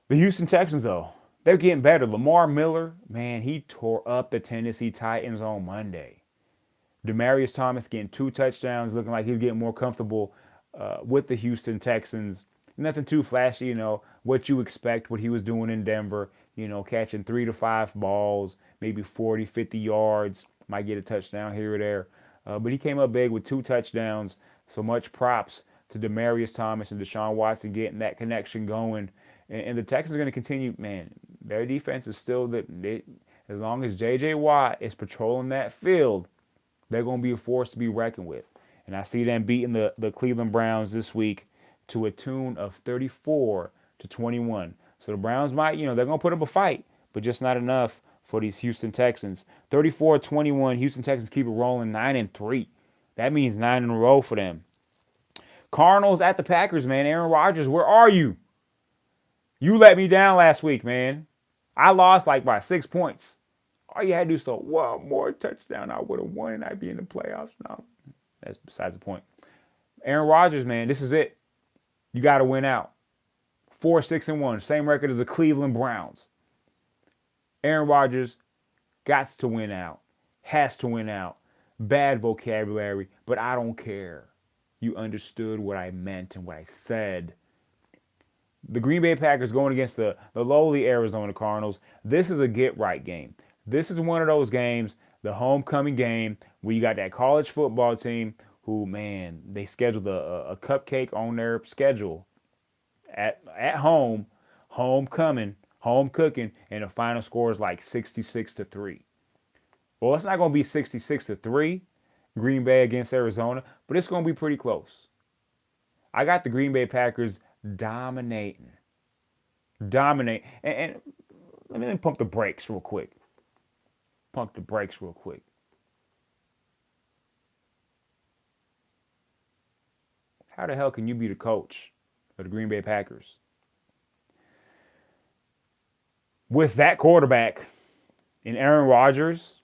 The Houston Texans, though, they're getting better. Lamar Miller, man, he tore up the Tennessee Titans on Monday. Demaryius Thomas getting 2 touchdowns, looking like he's getting more comfortable with the Houston Texans. Nothing too flashy, what you expect, what he was doing in Denver, catching 3 to 5 balls, maybe 40, 50 yards, might get a touchdown here or there. But he came up big with 2 touchdowns. So much props to Demaryius Thomas and Deshaun Watson getting that connection going. And the Texans are going to continue, man, their defense is still, as long as J.J. Watt is patrolling that field, they're going to be a force to be reckoned with. And I see them beating the Cleveland Browns this week to a tune of 34-21. So the Browns might, they're going to put up a fight, but just not enough for these Houston Texans. 34-21. Houston Texans keep it rolling 9-3. That means 9 in a row for them. Cardinals at the Packers, man. Aaron Rodgers, where are you? You let me down last week, man. I lost like by 6 points. All you had to do is throw one more touchdown. I would have won and I'd be in the playoffs. No, that's besides the point. Aaron Rodgers, man, this is it. You got to win out. 4-6-1, same record as the Cleveland Browns. Aaron Rodgers got to win out, has to win out. Bad vocabulary, but I don't care. You understood what I meant and what I said. The Green Bay Packers going against the lowly Arizona Cardinals. This is a get-right game. This is one of those games, the homecoming game, where you got that college football team who, man, they scheduled a cupcake on their schedule at home, homecoming, home cooking, and the final score is like 66-3. Well, it's not going to be 66-3, Green Bay against Arizona, but it's going to be pretty close. I got the Green Bay Packers dominating. And let me pump the brakes real quick. How the hell can you be the coach of the Green Bay Packers with that quarterback in Aaron Rodgers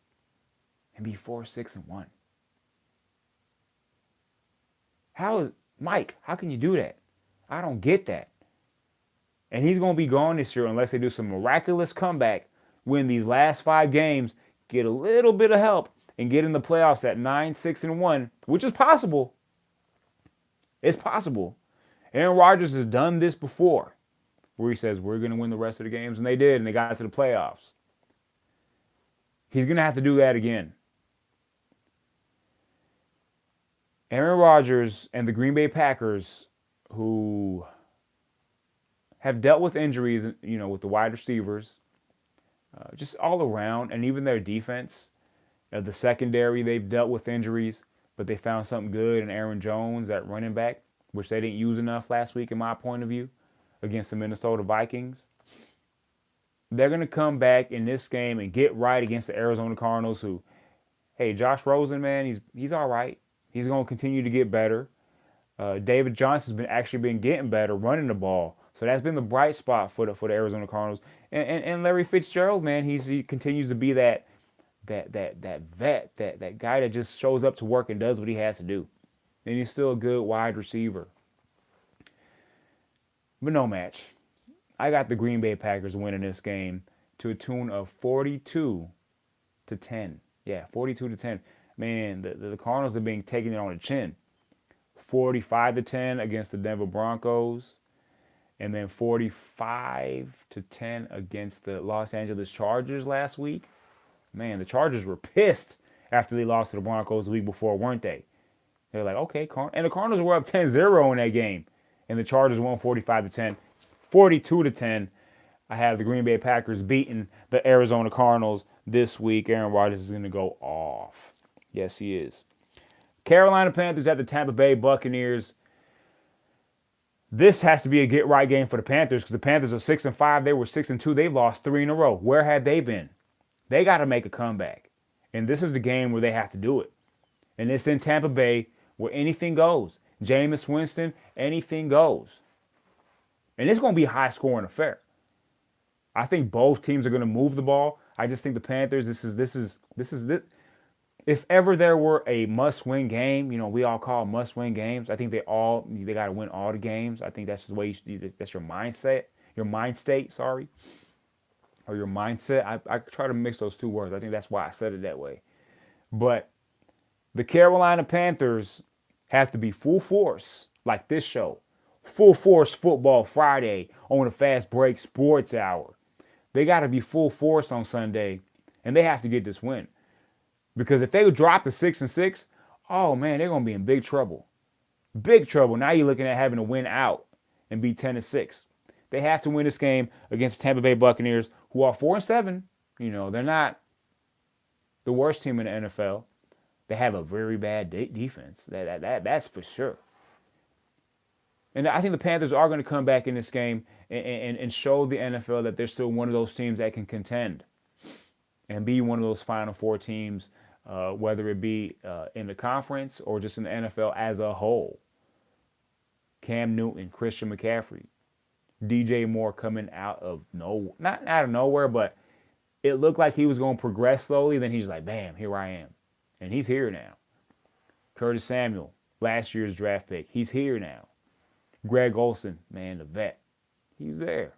and be 4-6-1? Mike, how can you do that? I don't get that. And he's going to be gone this year unless they do some miraculous comeback, win these last 5 games, get a little bit of help, and get in the playoffs at 9-6-1, which is possible. It's possible. Aaron Rodgers has done this before, where he says, we're going to win the rest of the games, and they did, and they got to the playoffs. He's going to have to do that again. Aaron Rodgers and the Green Bay Packers, who have dealt with injuries, with the wide receivers, just all around, and even their defense, the secondary, they've dealt with injuries, but they found something good in Aaron Jones at running back, which they didn't use enough last week, in my point of view, against the Minnesota Vikings. They're going to come back in this game and get right against the Arizona Cardinals, who, hey, Josh Rosen, man, he's all right. He's going to continue to get better. David Johnson's actually been getting better running the ball. So that's been the bright spot for the Arizona Cardinals. And Larry Fitzgerald, man, he continues to be that vet, that guy that just shows up to work and does what he has to do. And he's still a good wide receiver. But no match. I got the Green Bay Packers winning this game to a tune of 42-10. Yeah, 42-10. Man, the Cardinals are being taken on the chin. 45-10 against the Denver Broncos. And then 45-10 against the Los Angeles Chargers last week. Man, the Chargers were pissed after they lost to the Broncos the week before, weren't they? They're like, okay, and the Cardinals were up 10-0 in that game. And the Chargers won 45-10. 42-10. I have the Green Bay Packers beating the Arizona Cardinals this week. Aaron Rodgers is going to go off. Yes, he is. Carolina Panthers at the Tampa Bay Buccaneers. This has to be a get-right game for the Panthers because the Panthers are 6-5. They were 6-2. They've lost 3 in a row. Where had they been? They got to make a comeback. And this is the game where they have to do it. And it's in Tampa Bay where anything goes. Jameis Winston, anything goes. And it's going to be a high-scoring affair. I think both teams are going to move the ball. I just think the Panthers, this is. If ever there were a must-win game, we all call must-win games. I think they got to win all the games. I think that's the way that's your mindset, your mind state, or your mindset. I try to mix those two words. I think that's why I said it that way. But the Carolina Panthers have to be full force, like this show. Full force football Friday on the Fast Break Sports Hour. They got to be full force on Sunday, and they have to get this win. Because if they drop to 6-6, oh man, they're gonna be in big trouble. Big trouble. Now you're looking at having to win out and be 10-6. They have to win this game against the Tampa Bay Buccaneers, who are 4-7. They're not the worst team in the NFL. They have a very bad defense. That's for sure. And I think the Panthers are going to come back in this game and show the NFL that they're still one of those teams that can contend. and be one of those Final Four teams, whether it be in the conference or just in the NFL as a whole. Cam Newton, Christian McCaffrey, DJ Moore coming out of not out of nowhere, but it looked like he was going to progress slowly. Then he's like, bam, here I am. And he's here now. Curtis Samuel, last year's draft pick, he's here now. Greg Olsen, man, the vet, he's there.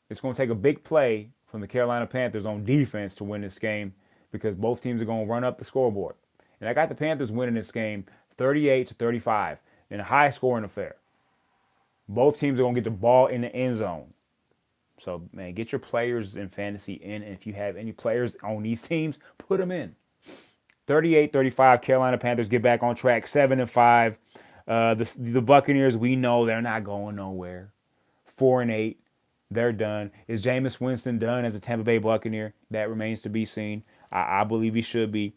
It's going to take a big play from the Carolina Panthers on defense to win this game because both teams are going to run up the scoreboard. And I got the Panthers winning this game 38-35 in a high-scoring affair. Both teams are going to get the ball in the end zone. So, man, get your players in fantasy in. And if you have any players on these teams, put them in. 38-35, Carolina Panthers get back on track, 7-5. The Buccaneers, we know they're not going nowhere. 4-8. They're done. Is Jameis Winston done as a Tampa Bay Buccaneer? That remains to be seen. I believe he should be.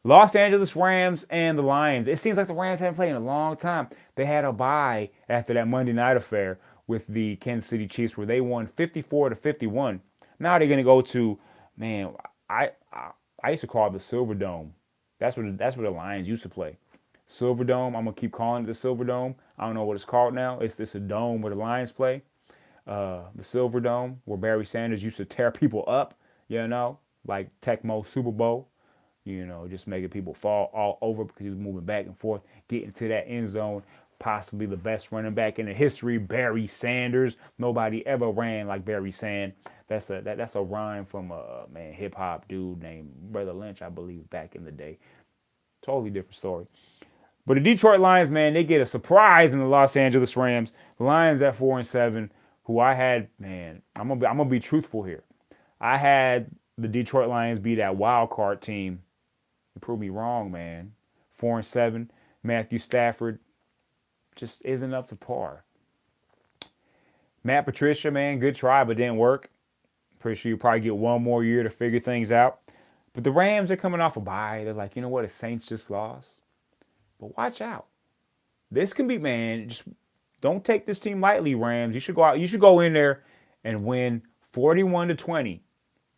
Los Angeles Rams and the Lions. It seems like the Rams haven't played in a long time. They had a bye after that Monday night affair with the Kansas City Chiefs where they won 54-51. Now they're going to go to, man, I used to call it the Silver Dome. That's where the Lions used to play. Silver Dome. I'm going to keep calling it the Silver Dome. I don't know what it's called now. It's a dome where the Lions play. The Silver Dome, where Barry Sanders used to tear people up, like Tecmo Super Bowl, just making people fall all over because he was moving back and forth, getting to that end zone. Possibly the best running back in the history, Barry Sanders. Nobody ever ran like Barry Sand. That's a rhyme from a hip hop dude named Brother Lynch, I believe, back in the day. Totally different story. But the Detroit Lions, man, they get a surprise in the Los Angeles Rams. The Lions at 4-7. Who I had, man, I'm gonna be truthful here. I had the Detroit Lions be that wild card team. You proved me wrong, man. 4-7. Matthew Stafford just isn't up to par. Matt Patricia, man, good try, but didn't work. Pretty sure you probably get one more year to figure things out. But the Rams are coming off a bye. They're like, you know what? The Saints just lost. But watch out. This can be, man, just don't take this team lightly, Rams. You should go out. You should go in there and win 41-20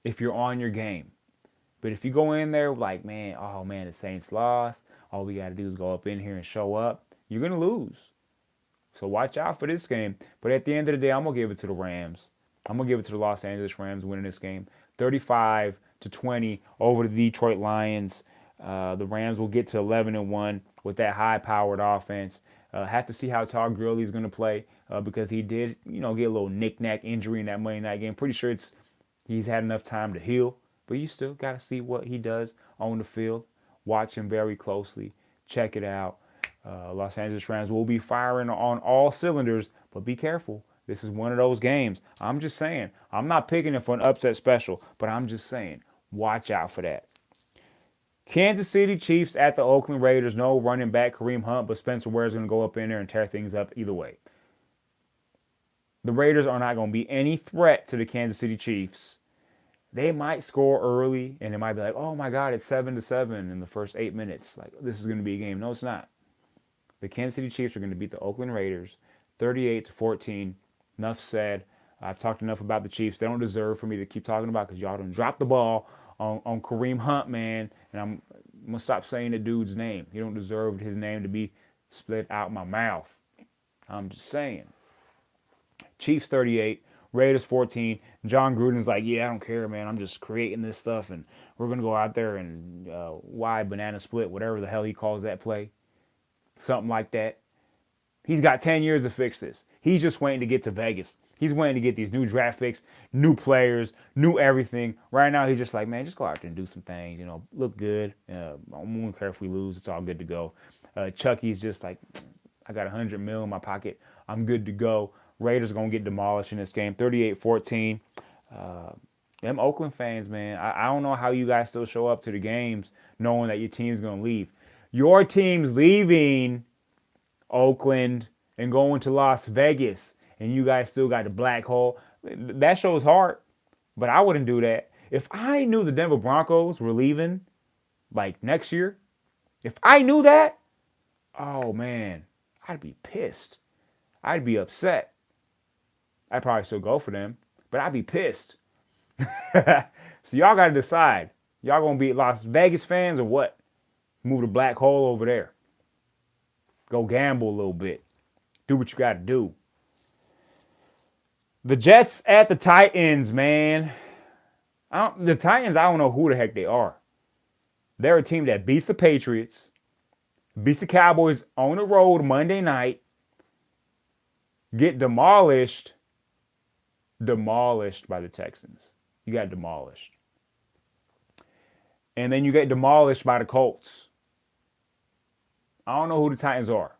if you're on your game. But if you go in there like, the Saints lost. All we got to do is go up in here and show up. You're going to lose. So watch out for this game. But at the end of the day, I'm going to give it to the Rams. I'm going to give it to the Los Angeles Rams winning this game. 35-20 over the Detroit Lions. The Rams will get to 11-1 with that high-powered offense. Have to see how Todd Gurley's going to play because he did, get a little knick-knack injury in that Monday night game. Pretty sure he's had enough time to heal, but you still got to see what he does on the field. Watch him very closely. Check it out. Los Angeles Rams will be firing on all cylinders, but be careful. This is one of those games. I'm just saying. I'm not picking it for an upset special, but I'm just saying. Watch out for that. Kansas City Chiefs at the Oakland Raiders. No running back Kareem Hunt, but Spencer Ware is going to go up in there and tear things up either way. The Raiders are not going to be any threat to the Kansas City Chiefs. They might score early, and it might be like, oh my God, it's 7-7 in the first 8 minutes. Like, this is going to be a game. No, it's not. The Kansas City Chiefs are going to beat the Oakland Raiders 38-14. Enough said. I've talked enough about the Chiefs. They don't deserve for me to keep talking about because y'all done dropped the ball on Kareem Hunt, man. And I'm going to stop saying the dude's name. He don't deserve his name to be split out my mouth. I'm just saying. Chiefs 38, Raiders 14. John Gruden's like, yeah, I don't care, man. I'm just creating this stuff, and we're going to go out there and wide banana split, whatever the hell he calls that play. Something like that. He's got 10 years to fix this. He's just waiting to get to Vegas. He's waiting to get these new draft picks, new players, new everything. Right now, he's just like, man, just go out there and do some things. Look good. I won't care if we lose. It's all good to go. Chucky's just like, I got $100 million in my pocket. I'm good to go. Raiders are going to get demolished in this game, 38-14. Them Oakland fans, man, I don't know how you guys still show up to the games knowing that your team's going to leave. Your team's leaving Oakland and going to Las Vegas, and you guys still got the black hole. That shows heart, but I wouldn't do that. If I knew the Denver Broncos were leaving, like next year, if I knew that, oh man, I'd be pissed. I'd be upset. I'd probably still go for them, but I'd be pissed. So y'all got to decide. Y'all going to be Las Vegas fans or what? Move the black hole over there. Go gamble a little bit. Do what you got to do. The Jets at the Titans, man. The Titans, I don't know who the heck they are. They're a team that beats the Patriots, beats the Cowboys on the road Monday night, get demolished by the Texans. You got demolished. And then you get demolished by the Colts. I don't know who the Titans are.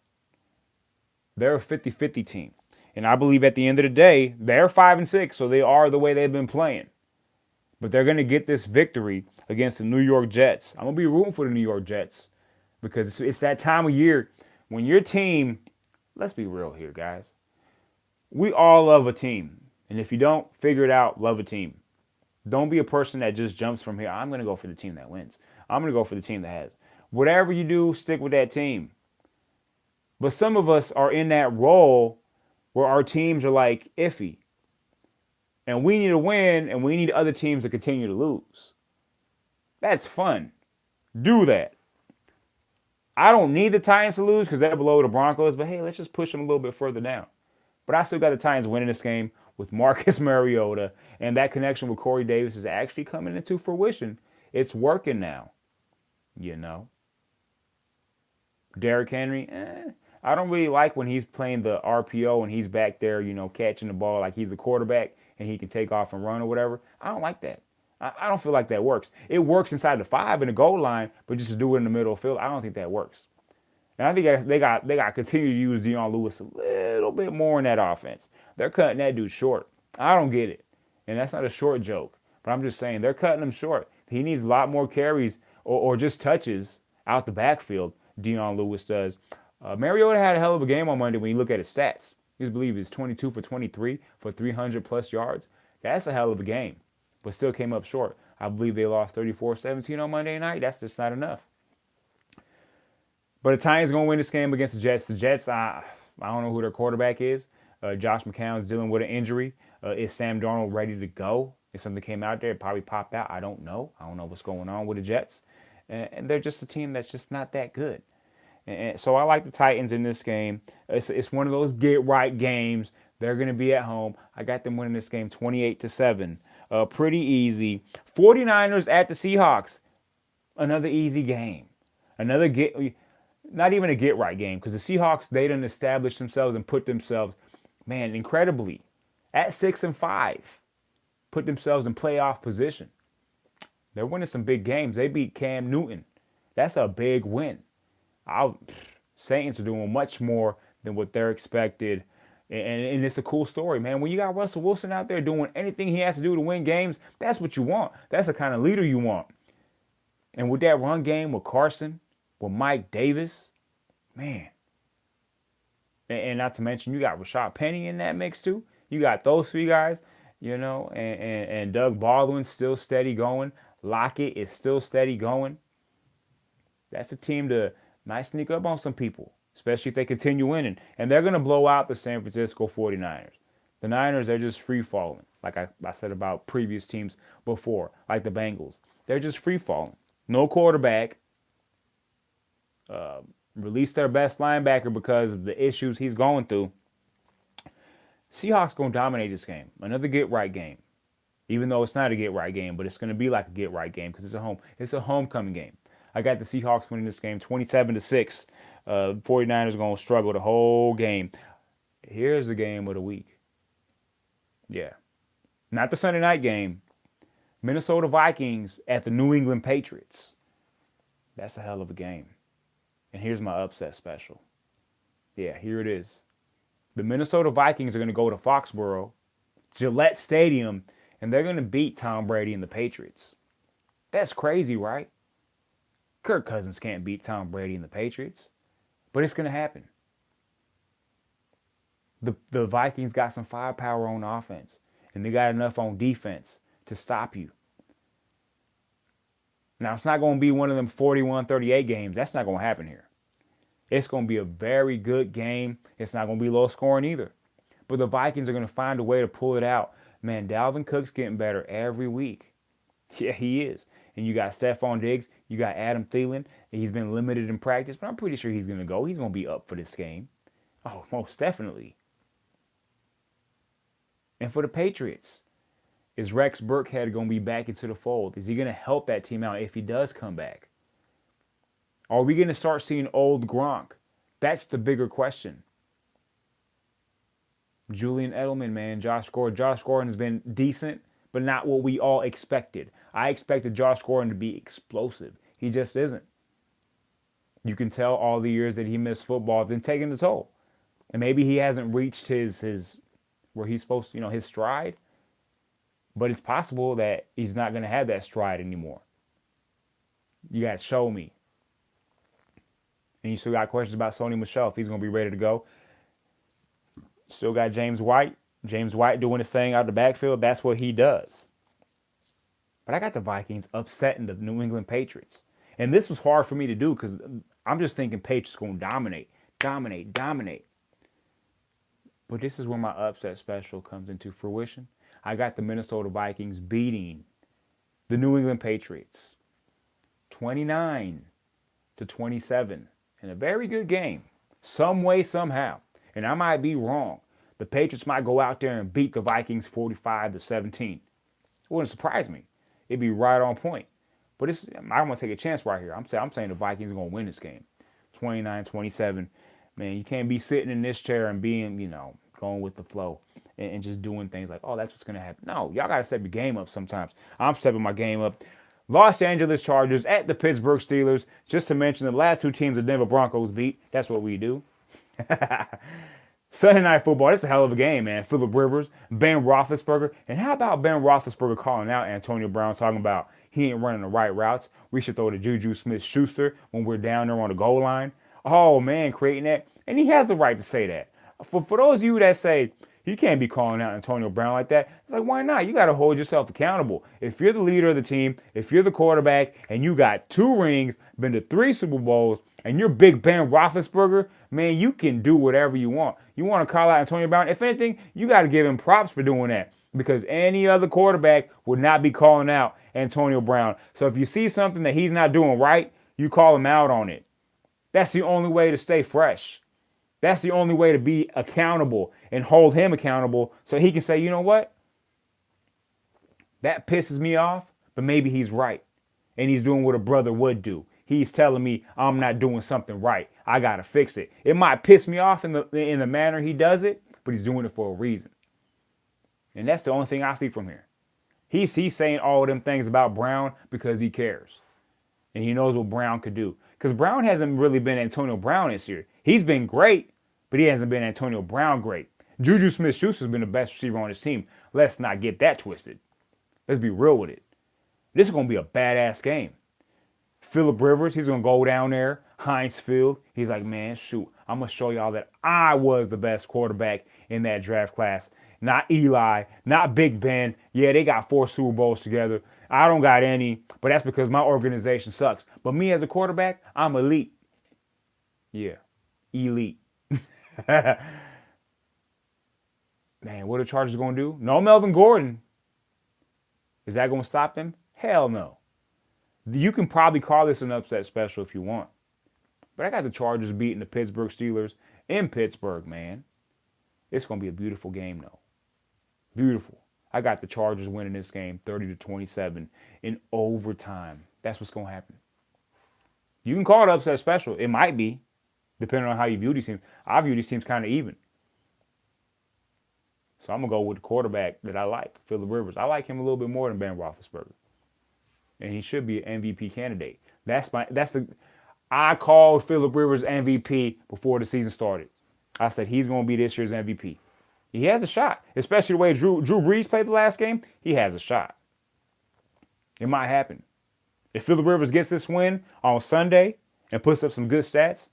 They're a 50-50 team. And I believe at the end of the day, they're 5-6, so they are the way they've been playing. But they're going to get this victory against the New York Jets. I'm going to be rooting for the New York Jets because it's that time of year when your team, let's be real here, guys. We all love a team. And if you don't, figure it out, love a team. Don't be a person that just jumps from here. I'm going to go for the team that wins. I'm going to go for the team that has. Whatever you do, stick with that team. But some of us are in that role where our teams are like iffy. And we need to win, and we need other teams to continue to lose. That's fun. Do that. I don't need the Titans to lose because they're below the Broncos, but hey, let's just push them a little bit further down. But I still got the Titans winning this game with Marcus Mariota, and that connection with Corey Davis is actually coming into fruition. It's working now, you know. Derrick Henry, I don't really like when he's playing the RPO and he's back there, you know, catching the ball like he's the quarterback and he can take off and run or whatever. I don't like that. I don't feel like that works. It works inside the 5 in the goal line, but just to do it in the middle of the field, I don't think that works. And I think they got to continue to use Dion Lewis a little bit more in that offense. They're cutting that dude short. I don't get it. And that's not a short joke. But I'm just saying they're cutting him short. He needs a lot more carries or just touches out the backfield, Dion Lewis does. Mariota had a hell of a game on Monday when you look at his stats. I believe he's 22 for 23 for 300-plus yards. That's a hell of a game, but still came up short. I believe they lost 34-17 on Monday night. That's just not enough. But the Titans going to win this game against the Jets. The Jets, I don't know who their quarterback is. Josh McCown's dealing with an injury. Is Sam Darnold ready to go? If something came out there, it probably popped out. I don't know. I don't know what's going on with the Jets. And they're just a team that's just not that good. And so I like the Titans in this game. It's one of those get-right games. They're going to be at home. I got them winning this game 28-7. Pretty easy. 49ers at the Seahawks. Another easy game. Not even a get-right game because the Seahawks, they done established themselves and put themselves, man, incredibly, at 6-5. Put themselves in playoff position. They're winning some big games. They beat Cam Newton. That's a big win. Saints are doing much more than what they're expected. And it's a cool story, man. When you got Russell Wilson out there doing anything he has to do to win games, that's what you want. That's the kind of leader you want. And with that run game with Carson, with Mike Davis, man. And not to mention, you got Rashad Penny in that mix too. You got those three guys, you know, and Doug Baldwin's still steady going. Lockett is still steady going. That's a team to might sneak up on some people, especially if they continue winning. And they're going to blow out the San Francisco 49ers. The Niners, they're just free-falling, like I said about previous teams before, like the Bengals. They're just free-falling. No quarterback. Release their best linebacker because of the issues he's going through. Seahawks going to dominate this game. Another get-right game. Even though it's not a get-right game, but it's going to be like a get-right game because it's a homecoming game. I got the Seahawks winning this game 27-6. 49ers going to struggle the whole game. Here's the game of the week. Yeah. Not the Sunday night game. Minnesota Vikings at the New England Patriots. That's a hell of a game. And here's my upset special. Yeah, here it is. The Minnesota Vikings are going to go to Foxborough, Gillette Stadium, and they're going to beat Tom Brady and the Patriots. That's crazy, right? Kirk Cousins can't beat Tom Brady and the Patriots, but it's going to happen. The Vikings got some firepower on offense, and they got enough on defense to stop you. Now, it's not going to be one of them 41-38 games. That's not going to happen here. It's going to be a very good game. It's not going to be low scoring either. But the Vikings are going to find a way to pull it out. Man, Dalvin Cook's getting better every week. Yeah, he is. And you got Stephon Diggs, you got Adam Thielen. He's been limited in practice, but I'm pretty sure he's going to go. He's going to be up for this game. Oh, most definitely. And for the Patriots, is Rex Burkhead going to be back into the fold? Is he going to help that team out if he does come back? Are we going to start seeing old Gronk? That's the bigger question. Julian Edelman, man, Josh Gordon. Josh Gordon has been decent, but not what we all expected. I expected Josh Gordon to be explosive. He just isn't. You can tell all the years that he missed football have been taking a toll. And maybe he hasn't reached his where he's supposed to, his stride. But it's possible that he's not going to have that stride anymore. You got to show me. And you still got questions about Sony Michel, if he's going to be ready to go. Still got James White. James White doing his thing out of the backfield. That's what he does. But I got the Vikings upsetting the New England Patriots. And this was hard for me to do because I'm just thinking Patriots going to dominate. But this is where my upset special comes into fruition. I got the Minnesota Vikings beating the New England Patriots 29-27 in a very good game. Some way, somehow. And I might be wrong. The Patriots might go out there and beat the Vikings 45-17. It wouldn't surprise me. It'd be right on point. But I don't want to take a chance right here. I'm saying the Vikings are going to win this game. 29-27. Man, you can't be sitting in this chair and being, going with the flow and just doing things like, oh, that's what's going to happen. No, y'all got to step your game up sometimes. I'm stepping my game up. Los Angeles Chargers at the Pittsburgh Steelers. Just to mention the last two teams the Denver Broncos beat. That's what we do. Sunday Night Football. It's a hell of a game, man. Phillip Rivers, Ben Roethlisberger. And how about Ben Roethlisberger calling out Antonio Brown, talking about he ain't running the right routes. We should throw to Juju Smith-Schuster when we're down there on the goal line. Oh, man, creating that. And he has the right to say that. For those of you that say, you can't be calling out Antonio Brown like that, it's like, why not? You got to hold yourself accountable. If you're the leader of the team, if you're the quarterback, and you got 2 rings, been to 3 Super Bowls, and you're Big Ben Roethlisberger, man, you can do whatever you want. You want to call out Antonio Brown? If anything, you got to give him props for doing that, because any other quarterback would not be calling out Antonio Brown. So if you see something that he's not doing right, you call him out on it. That's the only way to stay fresh. That's the only way to be accountable and hold him accountable so he can say, you know what? That pisses me off, but maybe he's right. And he's doing what a brother would do. He's telling me I'm not doing something right. I got to fix it. It might piss me off in the manner he does it, but he's doing it for a reason. And that's the only thing I see from here. He's saying all of them things about Brown because he cares. And he knows what Brown could do. Because Brown hasn't really been Antonio Brown this year. He's been great, but he hasn't been Antonio Brown great. Juju Smith-Schuster's been the best receiver on his team. Let's not get that twisted. Let's be real with it. This is going to be a badass game. Phillip Rivers, he's going to go down there, Heinz Field. He's like, man, shoot, I'm going to show y'all that I was the best quarterback in that draft class. Not Eli, not Big Ben. Yeah, they got 4 Super Bowls together. I don't got any, but that's because my organization sucks. But me as a quarterback, I'm elite. Yeah, elite. Man, what are the Chargers going to do? No Melvin Gordon. Is that going to stop them? Hell no. You can probably call this an upset special if you want. But I got the Chargers beating the Pittsburgh Steelers in Pittsburgh, man. It's going to be a beautiful game, though. Beautiful. I got the Chargers winning this game 30-27 in overtime. That's what's going to happen. You can call it upset special. It might be, depending on how you view these teams. I view these teams kind of even. So I'm going to go with the quarterback that I like, Phillip Rivers. I like him a little bit more than Ben Roethlisberger. And he should be an MVP candidate. I called Phillip Rivers MVP before the season started. I said he's going to be this year's MVP. He has a shot, especially the way Drew Brees played the last game. He has a shot. It might happen. If Phillip Rivers gets this win on Sunday and puts up some good stats,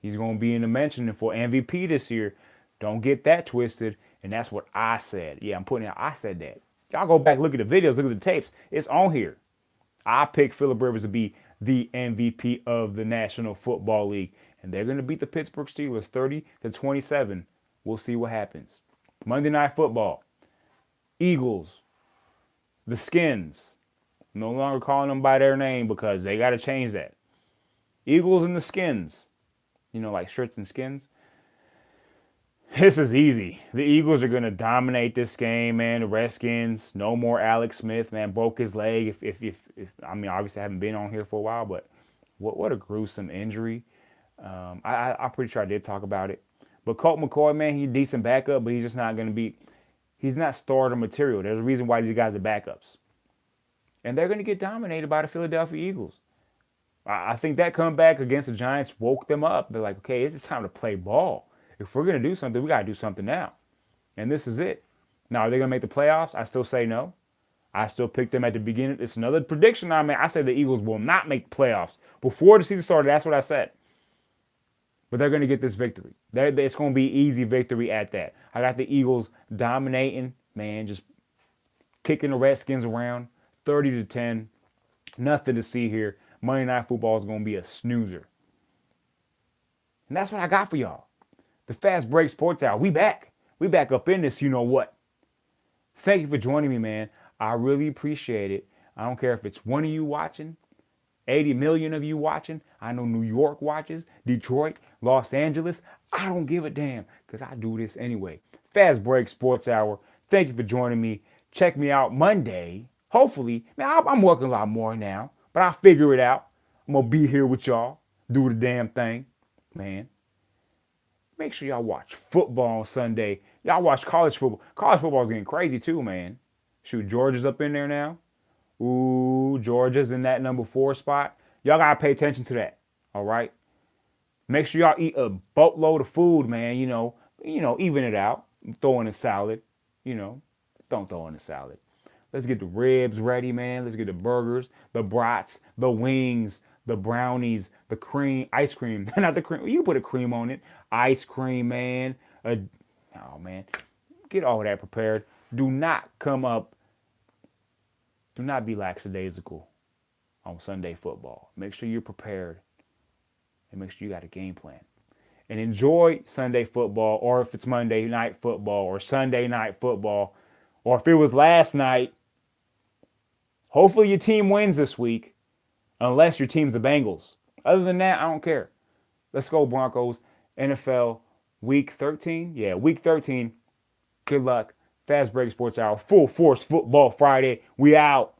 he's going to be in the mention for MVP this year. Don't get that twisted. And that's what I said. Yeah, I'm putting it out. I said that. Y'all go back, look at the videos, look at the tapes. It's on here. I picked Phillip Rivers to be the MVP of the National Football League. And they're going to beat the Pittsburgh Steelers 30-27. We'll see what happens. Monday Night Football. Eagles, the Skins. No longer calling them by their name because they got to change that. Eagles and the Skins. Like shirts and skins. This is easy. The Eagles are going to dominate this game, man. The Redskins, no more Alex Smith, man. Broke his leg. If I mean, obviously I haven't been on here for a while, but what a gruesome injury. I'm pretty sure I did talk about it. But Colt McCoy, man, he's decent backup, but he's just not going to be, he's not starter material. There's a reason why these guys are backups. And they're going to get dominated by the Philadelphia Eagles. I think that comeback against the Giants woke them up. They're like, okay, it's time to play ball. If we're going to do something, we got to do something now. And this is it. Now, are they going to make the playoffs? I still say no. I still picked them at the beginning. It's another prediction I made. I said the Eagles will not make the playoffs. Before the season started, that's what I said. But they're going to get this victory. It's going to be easy victory at that. I got the Eagles dominating, man, just kicking the Redskins around, 30-10. Nothing to see here. Monday Night Football is going to be a snoozer. And that's what I got for y'all. The Fast Break Sports Hour. We back. We back up in this, you know what. Thank you for joining me, man. I really appreciate it. I don't care if it's one of you watching, 80 million of you watching. I know New York watches, Detroit, Los Angeles. I don't give a damn because I do this anyway. Fast Break Sports Hour. Thank you for joining me. Check me out Monday. Hopefully, man, I'm working a lot more now, but I'll figure it out. I'm going to be here with y'all. Do the damn thing, man. Make sure y'all watch football on Sunday. Y'all watch college football. College football is getting crazy too, man. Shoot, Georgia's up in there now. Ooh, Georgia's in that number 4 spot. Y'all got to pay attention to that, all right? Make sure y'all eat a boatload of food, man. Even it out. Throw in a salad. Don't throw in a salad. Let's get the ribs ready, man. Let's get the burgers, the brats, the wings, the brownies, the cream, ice cream. Not the cream. You can put a cream on it. Ice cream, man. Oh, man. Get all that prepared. Do not be lackadaisical on Sunday football. Make sure you're prepared. And make sure you got a game plan. And enjoy Sunday football, or if it's Monday night football, or Sunday night football, or if it was last night, hopefully your team wins this week, unless your team's the Bengals. Other than that, I don't care. Let's go Broncos. NFL Week 13. Yeah, Week 13. Good luck. Fast Break Sports Hour. Full Force Football Friday. We out.